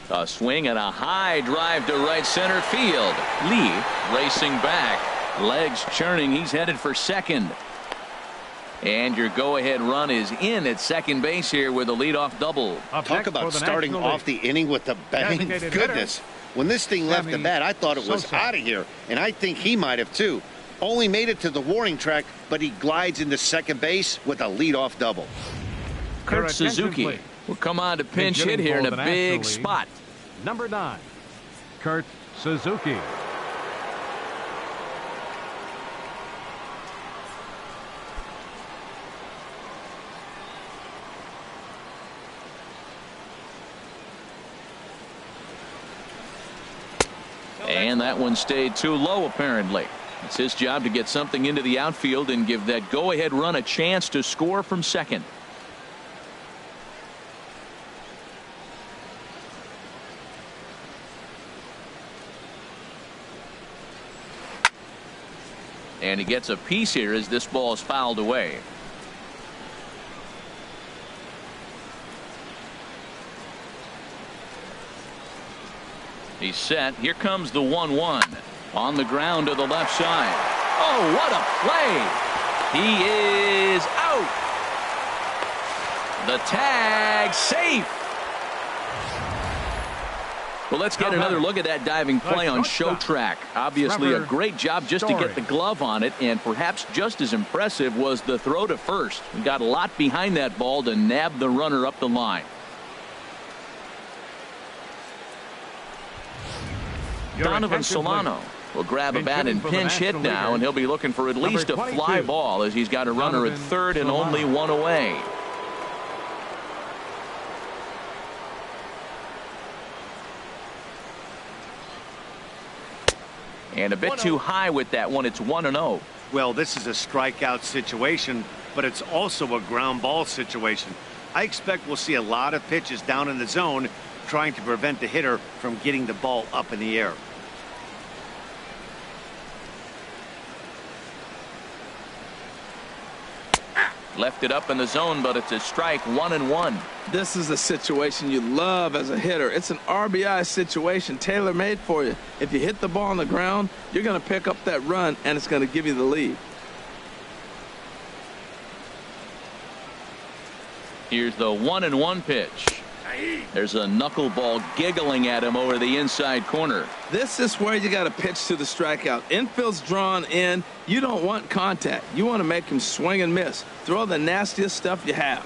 A swing and a high drive to right center field. Lee racing back. Legs churning. He's headed for second. And your go-ahead run is in at second base here with a leadoff double. Talk about starting off the inning with a bang. Goodness. When this thing left the bat, I thought it was out of here. And I think he might have, too. Only made it to the warning track, but he glides into second base with a leadoff double. Kurt Suzuki will come on to pinch hit here in a big spot. Number 9, Kurt Suzuki. And that one stayed too low, apparently. It's his job to get something into the outfield and give that go-ahead run a chance to score from second. And he gets a piece here as this ball is fouled away. He's set. Here comes the 1-1 on the ground to the left side. Oh, what a play! He is out. The tag safe. Well, let's get another look at that diving play on show track. Obviously a great job just to get the glove on it, and perhaps just as impressive was the throw to first. He got a lot behind that ball to nab the runner up the line. Donovan Solano will grab a bat and pinch hit now, and he'll be looking for at least a fly ball as he's got a runner at third and only one away. And a bit too high with that one. It's 1-0. Well, this is a strikeout situation, but it's also a ground ball situation. I expect we'll see a lot of pitches down in the zone trying to prevent the hitter from getting the ball up in the air. Left it up in the zone, but it's a strike. 1-1. This is a situation you love as a hitter. It's an RBI situation tailor-made for you. If you hit the ball on the ground, you're going to pick up that run, and it's going to give you the lead. Here's the 1-1 pitch. There's a knuckleball giggling at him over the inside corner. This is where you got to pitch to the strikeout. Infield's drawn in. You don't want contact. You want to make him swing and miss. Throw the nastiest stuff you have.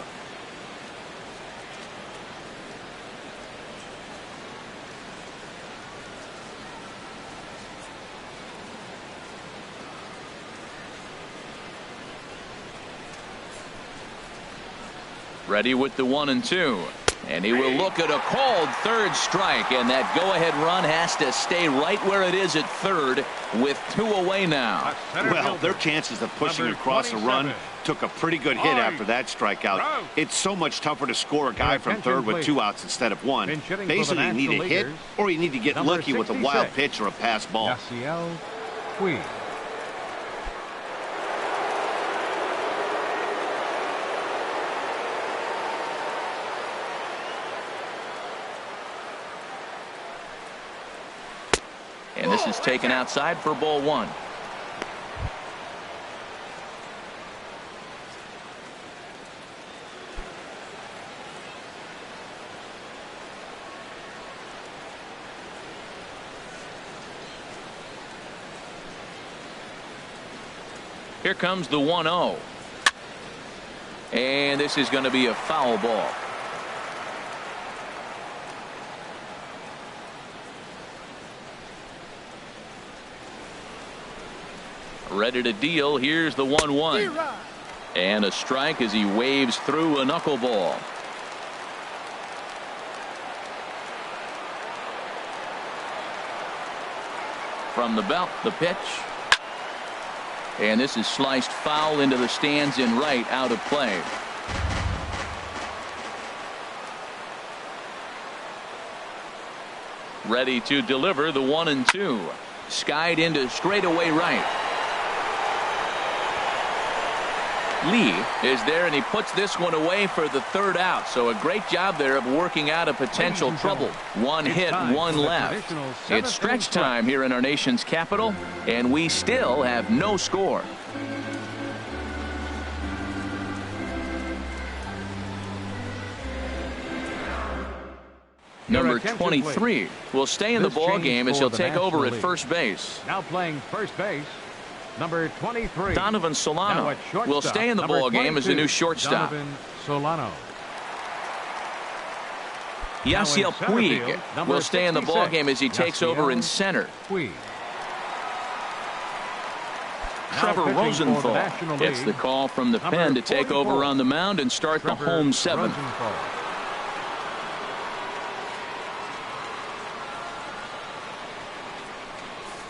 Ready with the 1-2. And he will look at a called third strike, and that go-ahead run has to stay right where it is at third with 2 away now. Well, their chances of pushing across a run took a pretty good hit after that strikeout. It's so much tougher to score a guy from third with 2 outs instead of 1. Basically, you need a hit or you need to get lucky with a wild pitch or a pass ball. And this is taken outside for ball 1. Here comes the 1-0. And this is going to be a foul ball. Ready to deal. Here's the 1-1. And a strike as he waves through a knuckleball. From the belt, the pitch. And this is sliced foul into the stands in right, out of play. Ready to deliver the 1-2. Skied into straightaway right. Lee is there, and he puts this one away for the third out. So a great job there of working out a potential trouble. One hit, one left. It's stretch time here in our nation's capital, and we still have no score. Number 23 will stay in the ball game as he'll take over at first base. Now playing first base, number 23. Donovan Solano will stay in the ball game as the new shortstop. Donovan Solano. Yasiel Puig will stay in the ball game as he takes over in center. Puig. Trevor Rosenthal gets the call from the pen to take over on the mound and start the home seventh.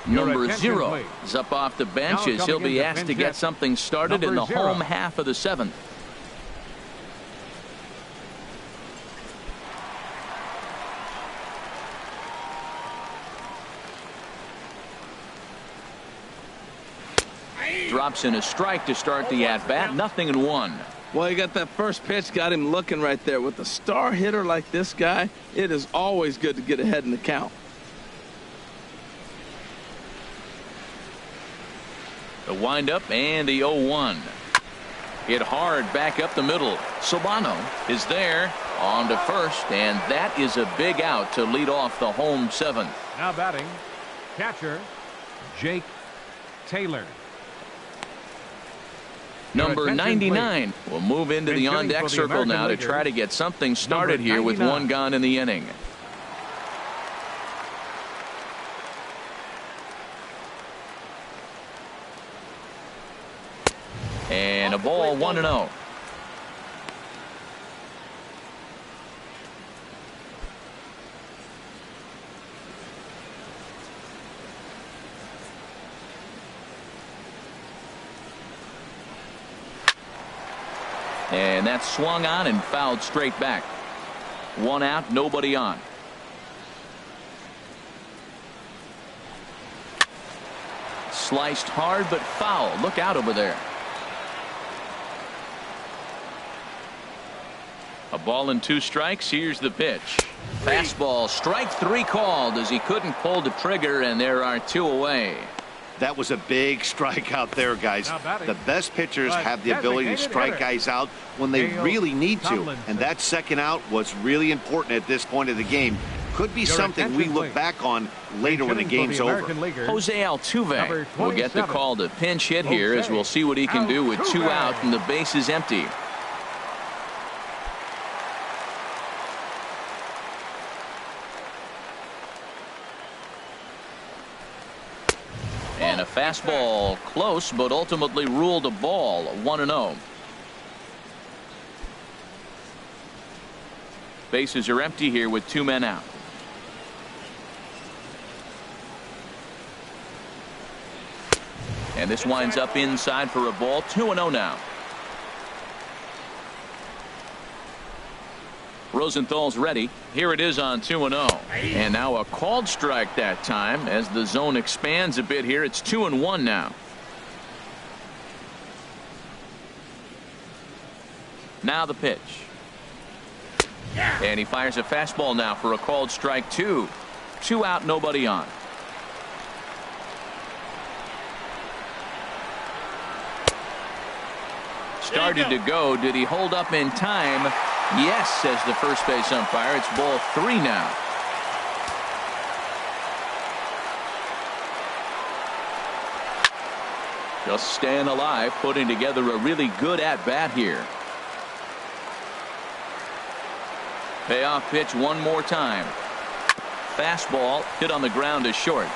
Number 0 is up off the bench as he'll be asked to get something started in the home half of the seventh. Drops in a strike to start the at-bat. 0-1. Well, you got that first pitch, got him looking right there. With a star hitter like this guy, it is always good to get ahead in the count. The windup and the 0-1. Hit hard back up the middle. Solano is there on to first, and that is a big out to lead off the home seventh. Now batting, catcher Jake Taylor. Number 99 will move into the on-deck circle now to try to get something started here with one gone in the inning. And a ball, 1-0. And that's swung on and fouled straight back. One out, nobody on. Sliced hard but foul. Look out over there. A ball and 2 strikes. Here's the pitch. Fastball, strike 3 called as he couldn't pull the trigger, and there are 2 away. That was a big strike out there, guys. The best pitchers have the ability to strike guys out when they really need to, and that second out was really important at this point of the game. Could be something we look back on later when the game's over. Jose Altuve will get the call to pinch hit here, as we'll see what he can do with 2 out and the base is empty. And a fastball close, but ultimately ruled a ball. 1-0. Bases are empty here with 2 men out. And this winds up inside for a ball. 2-0 now. Rosenthal's ready. Here it is on 2-0. And now a called strike that time as the zone expands a bit here. It's 2-1 now. Now the pitch. And he fires a fastball now for a called strike 2. 2 out, nobody on. Started to go. Did he hold up in time? Yes, says the first base umpire. It's ball 3 now. Just staying alive, putting together a really good at-bat here. Payoff pitch one more time. Fastball hit on the ground is short.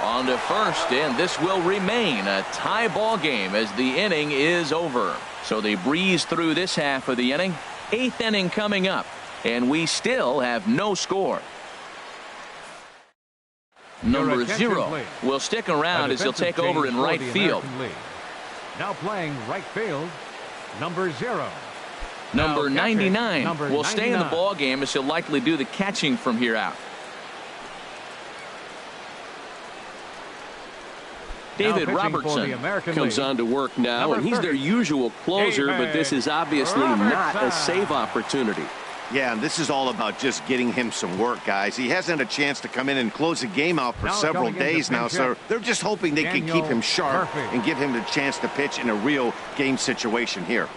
On to first, and this will remain a tie ball game as the inning is over. So they breeze through this half of the inning. 8th inning coming up, and we still have no score. Number 0 will stick around as he'll take over in right field. Now playing right field, number 0. Number 99 number will stay in the 99. ball game as he'll likely do the catching from here out. David Robertson comes on to work now, and he's their usual closer, but this is obviously not a save opportunity. Yeah, and this is all about just getting him some work, guys. He hasn't had a chance to come in and close the game out for several days now, so they're just hoping they can keep him sharp and give him the chance to pitch in a real game situation here.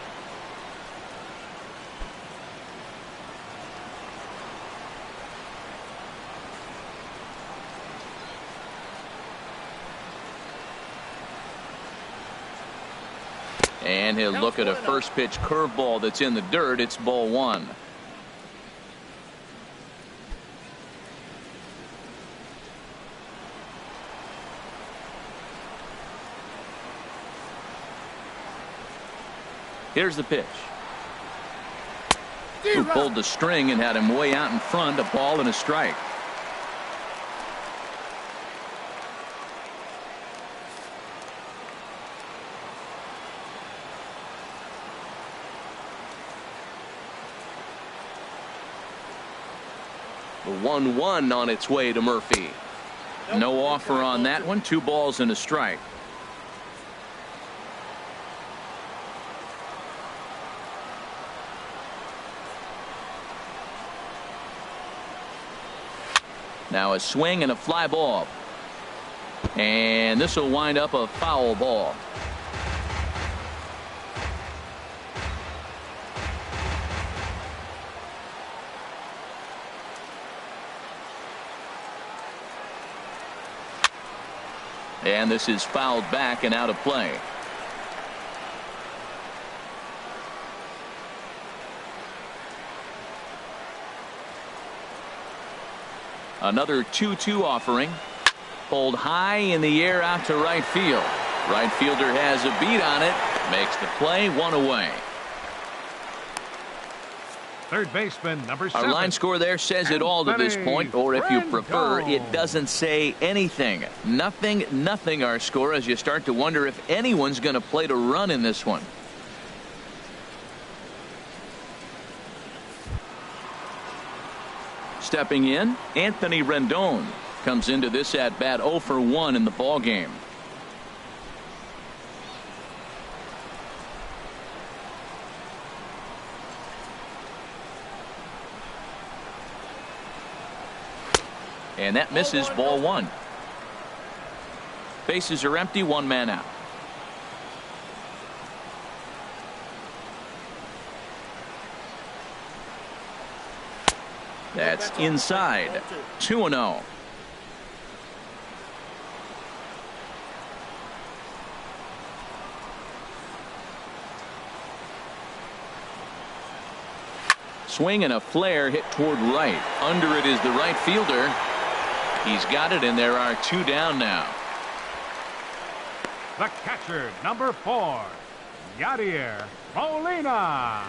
And he'll look at a first pitch curveball that's in the dirt. It's ball 1. Here's the pitch. Who pulled the string and had him way out in front. A ball and a strike. The 1-1 on its way to Murphy. No offer on that one. 2 balls and a strike. Now a swing and a fly ball. And this will wind up a foul ball. And this is fouled back and out of play. Another 2-2 offering. Pulled high in the air out to right field. Right fielder has a beat on it. Makes the play. 1 away. Third baseman, number 7. Our line score there says it all to this point, or if you prefer, it doesn't say anything. Nothing our score, as you start to wonder if anyone's going to play to run in this one. Stepping in, Anthony Rendon comes into this at bat 0 for 1 in the ball game. And that misses, ball 1. Bases are empty, 1 man out. That's inside. 2-0. Swing and a flare hit toward right. Under it is the right fielder. He's got it, and there are 2 down now. The catcher, number 4, Yadier Molina.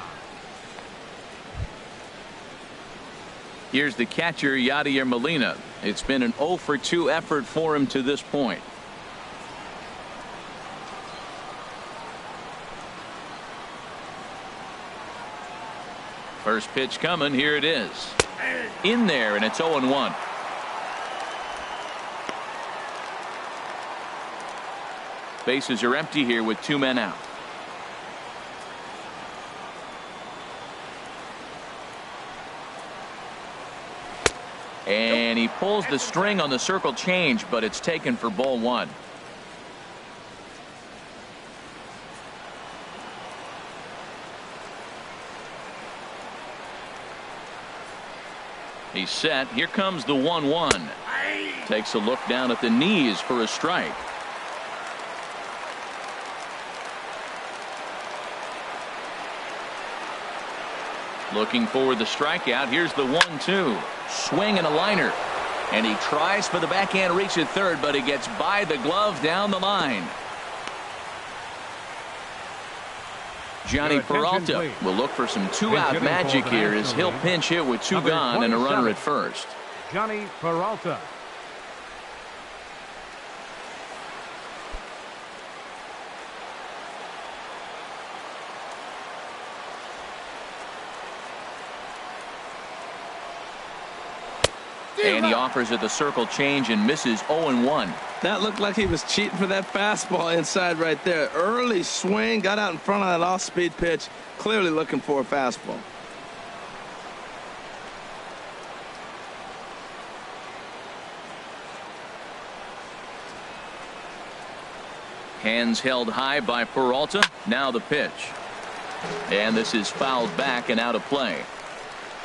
Here's the catcher, Yadier Molina. It's been an 0 for 2 effort for him to this point. First pitch coming. Here it is. In there, and it's 0-1. Bases are empty here with 2 men out. And he pulls the string on the circle change, but it's taken for ball 1. He's set. Here comes the 1-1. Takes a look down at the knees for a strike. Looking for the strikeout. Here's the 1-2. Swing and a liner. And he tries for the backhand reach at third, but he gets by the glove down the line. Johnny Peralta will look for some 2-out magic here as he'll pinch hit with 2 gone and a runner at first. Johnny Peralta. And he offers it the circle change and misses 0-1. That looked like he was cheating for that fastball inside right there. Early swing, got out in front of that off-speed pitch, clearly looking for a fastball. Hands held high by Peralta. Now the pitch. And this is fouled back and out of play.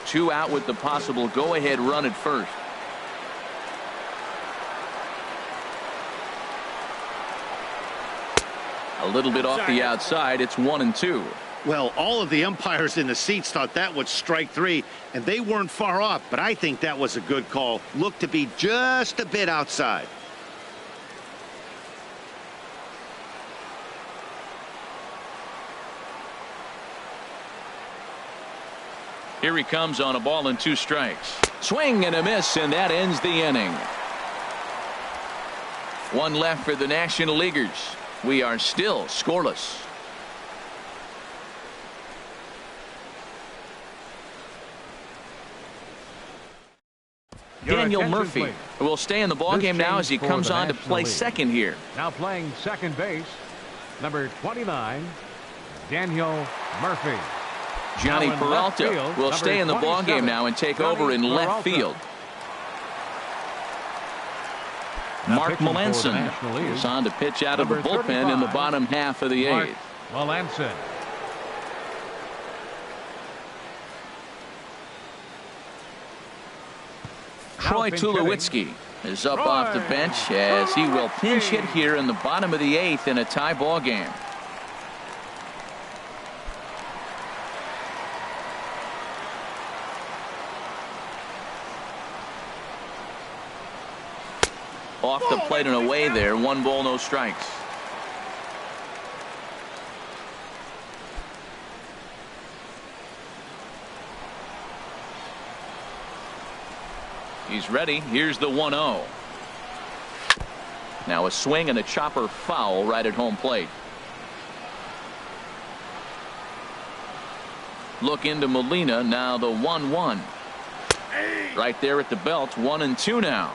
2 out with the possible go-ahead run at first. A little bit off the outside. It's 1-2. Well, all of the umpires in the seats thought that was strike 3, and they weren't far off, but I think that was a good call. Looked to be just a bit outside. Here he comes on a ball and 2 strikes. Swing and a miss, and that ends the inning. 1 left for the National Leaguers. We are still scoreless. Daniel Murphy will stay in the ballgame now as he comes on to play second here. Now playing second base, number 29, Daniel Murphy. Johnny Peralta will stay in the ballgame now and take over in left field. Mark Melanson is on to pitch out of the bullpen in the bottom half of the 8th. Melanson. Troy Tulowitzki is up off the bench as he will pinch hit here in the bottom of the 8th in a tie ball game. Off the plate and away there. 1 ball, no strikes. He's ready. Here's the 1-0. Now a swing and a chopper foul right at home plate. Look into Molina. Now the 1-1. Right there at the belt. 1-2 now.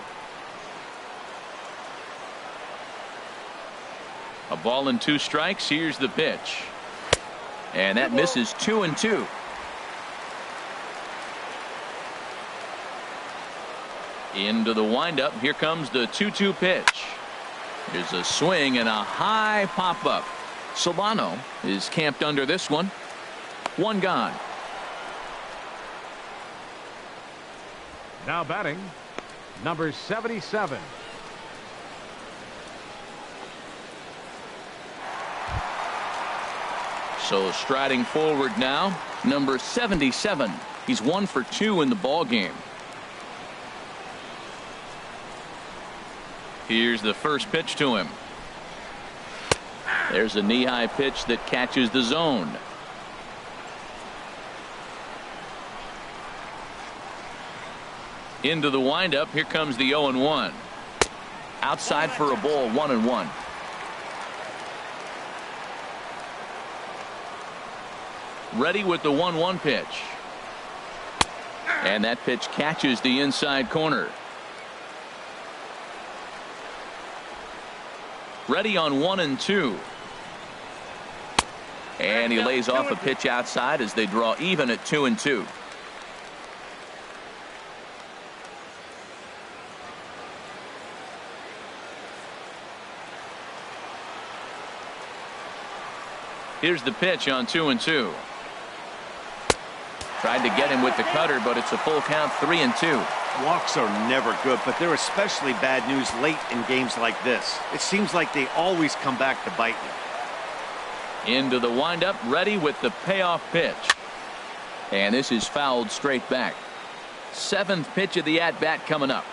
A ball and 2 strikes. Here's the pitch. And that misses 2-2. Into the windup. Here comes the 2-2 pitch. There's a swing and a high pop up. Solano is camped under this one. 1 gone. Now batting, number 77. So striding forward now, number 77. He's 1 for 2 in the ball game. Here's the first pitch to him. There's a knee-high pitch that catches the zone. Into the windup. Here comes the 0-1. Outside for a ball. 1-1. Ready with the 1-1 pitch. And that pitch catches the inside corner. Ready on 1-2. And he lays off a pitch outside as they draw even at 2-2. Here's the pitch on 2-2. Tried to get him with the cutter, but it's a full count. 3-2. Walks are never good, but they're especially bad news late in games like this. It seems like they always come back to bite you. Into the windup. Ready with the payoff pitch. And this is fouled straight back. 7th pitch of the at-bat coming up.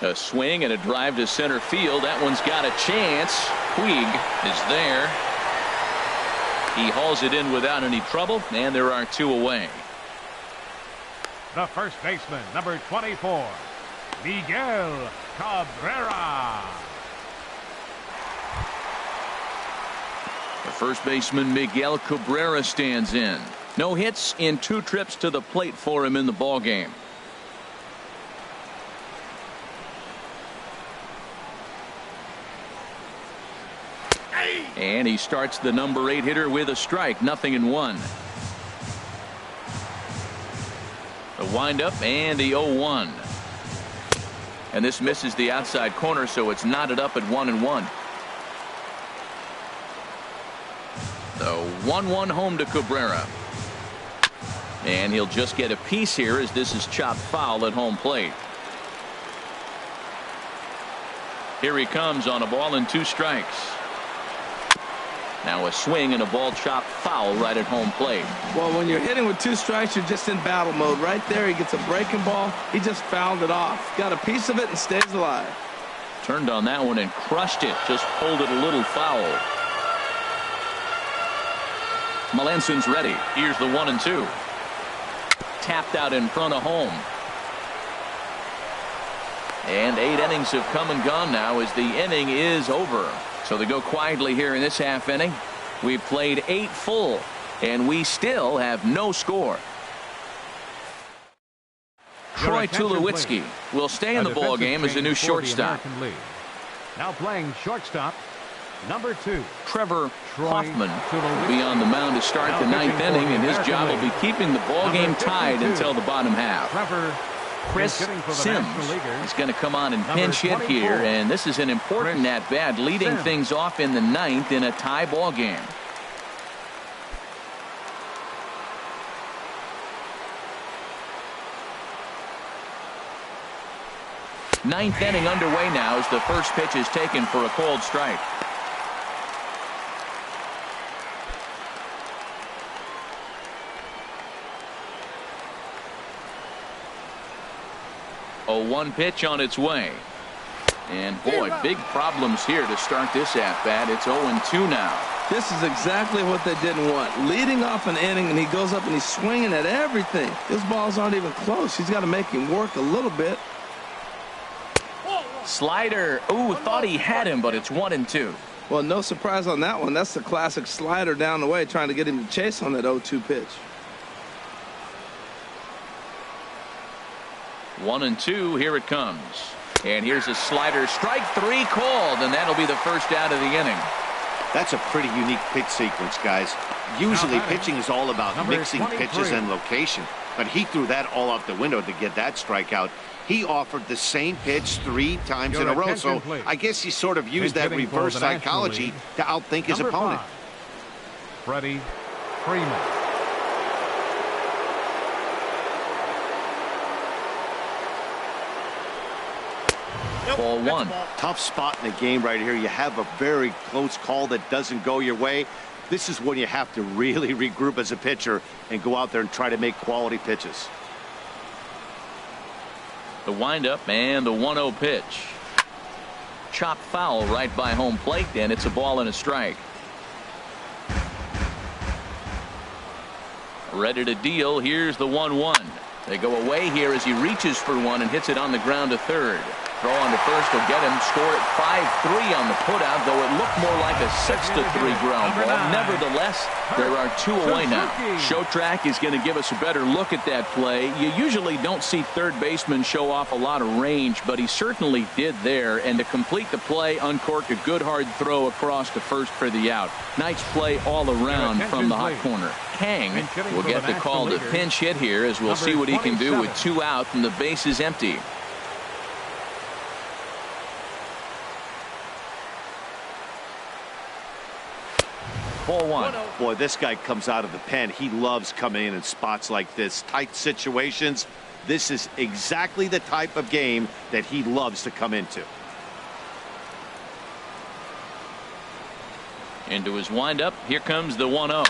A swing and a drive to center field. That one's got a chance. Puig is there. He hauls it in without any trouble, and there are 2 away. The first baseman, number 24, Miguel Cabrera. The first baseman, Miguel Cabrera, stands in. No hits in 2 trips to the plate for him in the ball game. And he starts the number 8 hitter with a strike. 0-1. The windup and the 0-1. And this misses the outside corner, so it's knotted up at 1-1. The 1-1 home to Cabrera. And he'll just get a piece here as this is chopped foul at home plate. Here he comes on a ball and 2 strikes. Now a swing and a ball chopped foul right at home plate. Well, when you're hitting with 2 strikes, you're just in battle mode. Right there, he gets a breaking ball. He just fouled it off. Got a piece of it and stays alive. Turned on that one and crushed it. Just pulled it a little foul. Melanson's ready. Here's the 1-2. Tapped out in front of home. And 8 innings have come and gone now as the inning is over. So they go quietly here in this half inning. We've played 8 full, and we still have no score. Troy Tulowitzki will stay in the ball game as a new shortstop. Now playing shortstop, number 2. Trevor Hoffman will be on the mound to start the 9th inning, and his job will be keeping the ball game tied until the bottom half. Chris Sims is going to come on and pinch hit here, and this is an important at-bat, leading things off in the 9th in a tie ball game. Ninth inning underway now as the first pitch is taken for a cold strike. A 1 pitch on its way. And boy, big problems here to start this at-bat. It's 0-2 now. This is exactly what they didn't want. Leading off an inning, and he goes up and he's swinging at everything. His balls aren't even close. He's got to make him work a little bit. Slider. Ooh, thought he had him, but it's 1-2. Well, no surprise on that one. That's the classic slider down the way, trying to get him to chase on that 0-2 pitch. 1-2. Here it comes. And here's a slider. Strike 3 called, and that'll be the first out of the inning. That's a pretty unique pitch sequence, guys. Usually pitching is all about mixing pitches and location, but he threw that all out the window to get that strikeout. He offered the same pitch 3 times in a row, so I guess he sort of used that reverse psychology to outthink his opponent. Freddie Freeman. Ball 1. Tough spot in the game right here. You have a very close call that doesn't go your way. This is when you have to really regroup as a pitcher and go out there and try to make quality pitches. The windup and the 1-0 pitch. Chopped foul right by home plate, and it's a ball and a strike. Ready to deal. Here's the 1-1. They go away here as he reaches for one and hits it on the ground to third. Throw on to first will get him. Score at 5-3 on the putout, though it looked more like a 6-3 ground ball. Nevertheless, there are 2 away now. Showtrack is going to give us a better look at that play. You usually don't see third baseman show off a lot of range, but he certainly did there. And to complete the play, uncorked a good hard throw across to first for the out. Nice play all around from the hot corner. Kang will get the call to pinch hit here, as we'll see what he can do with 2 out and the base is empty. Ball 1. Boy, this guy comes out of the pen. He loves coming in spots like this. Tight situations. This is exactly the type of game that he loves to come into. Into his windup. Here comes the 1-0.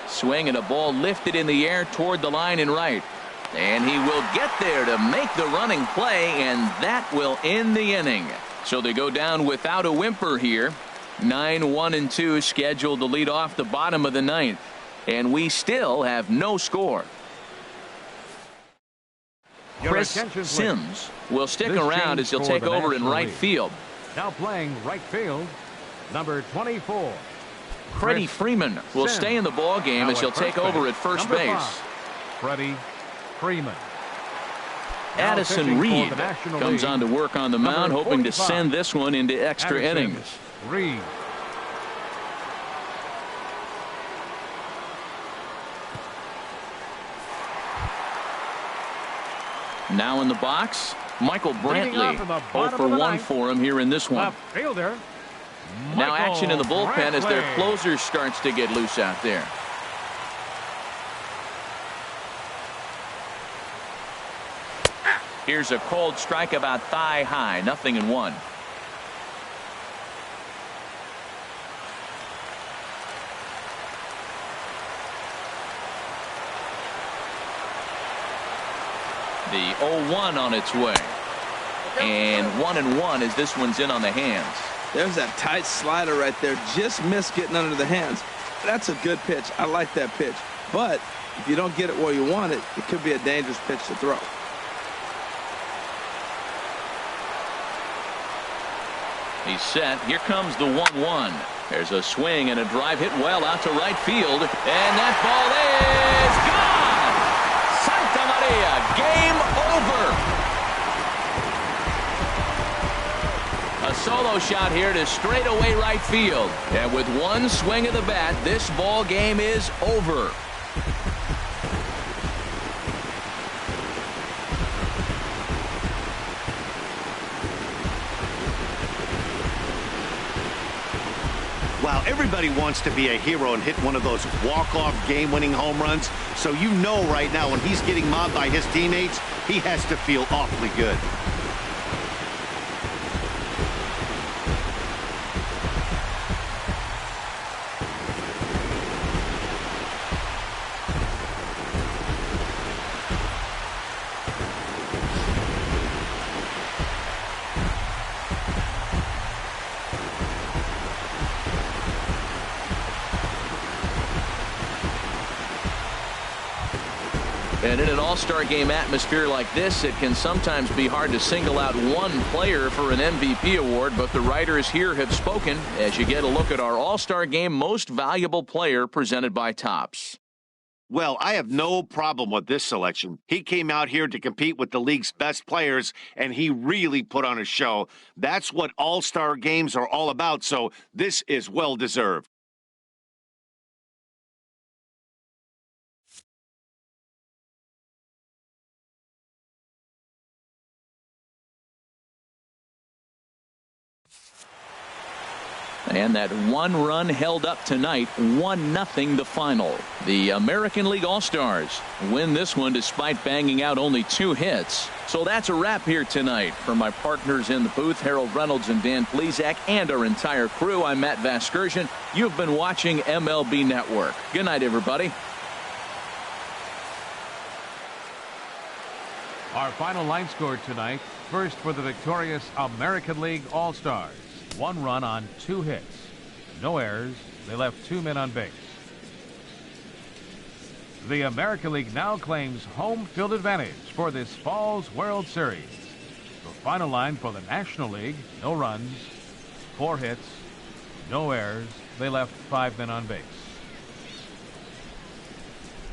Swing and a ball lifted in the air toward the line and right. And he will get there to make the running play, and that will end the inning. So they go down without a whimper here. 9-1-2 scheduled to lead off the bottom of the 9th, and we still have no score. Chris Sims will stick around as he'll take over in right field. Now playing right field, number 24. Freddie Freeman will stay in the ball game as he'll take over at first base. Freddie Freeman. Addison Reed comes on to work on the mound, hoping to send this one into extra innings. Reed. Now in the box, Michael Brantley. 0 for 1 for him here in this one. Fielder. Now action in the bullpen as their closer starts to get loose out there. Here's a cold strike about thigh high, 0-1. The 0-1 on its way. And 1-1 as this one's in on the hands. There's that tight slider right there. Just missed getting under the hands. That's a good pitch. I like that pitch. But if you don't get it where you want it, it could be a dangerous pitch to throw. He's set. Here comes the 1-1. There's a swing and a drive hit well out to right field. And that ball is gone! Santa Maria, game over. A solo shot here to straightaway right field. And with one swing of the bat, this ball game is over. Wow, everybody wants to be a hero and hit one of those walk-off game-winning home runs. So you know right now when he's getting mobbed by his teammates, he has to feel awfully good. And in an all-star game atmosphere like this, it can sometimes be hard to single out one player for an MVP award, but the writers here have spoken as you get a look at our all-star game most valuable player presented by Topps. Well, I have no problem with this selection. He came out here to compete with the league's best players, and he really put on a show. That's what all-star games are all about, so this is well-deserved. And that one run held up tonight, 1-0 the final. The American League All-Stars win this one despite banging out only 2 hits. So that's a wrap here tonight. For my partners in the booth, Harold Reynolds and Dan Plesac, and our entire crew, I'm Matt Vasgersian. You've been watching MLB Network. Good night, everybody. Our final line score tonight. First for the victorious American League All-Stars. 1 run on 2 hits. No errors. They left 2 men on base. The American League now claims home field advantage for this fall's World Series. The final line for the National League, no runs, 4 hits, no errors. They left 5 men on base.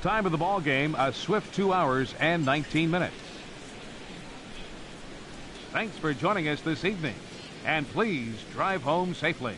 Time of the ball game, a swift 2 hours and 19 minutes. Thanks for joining us this evening. And please drive home safely.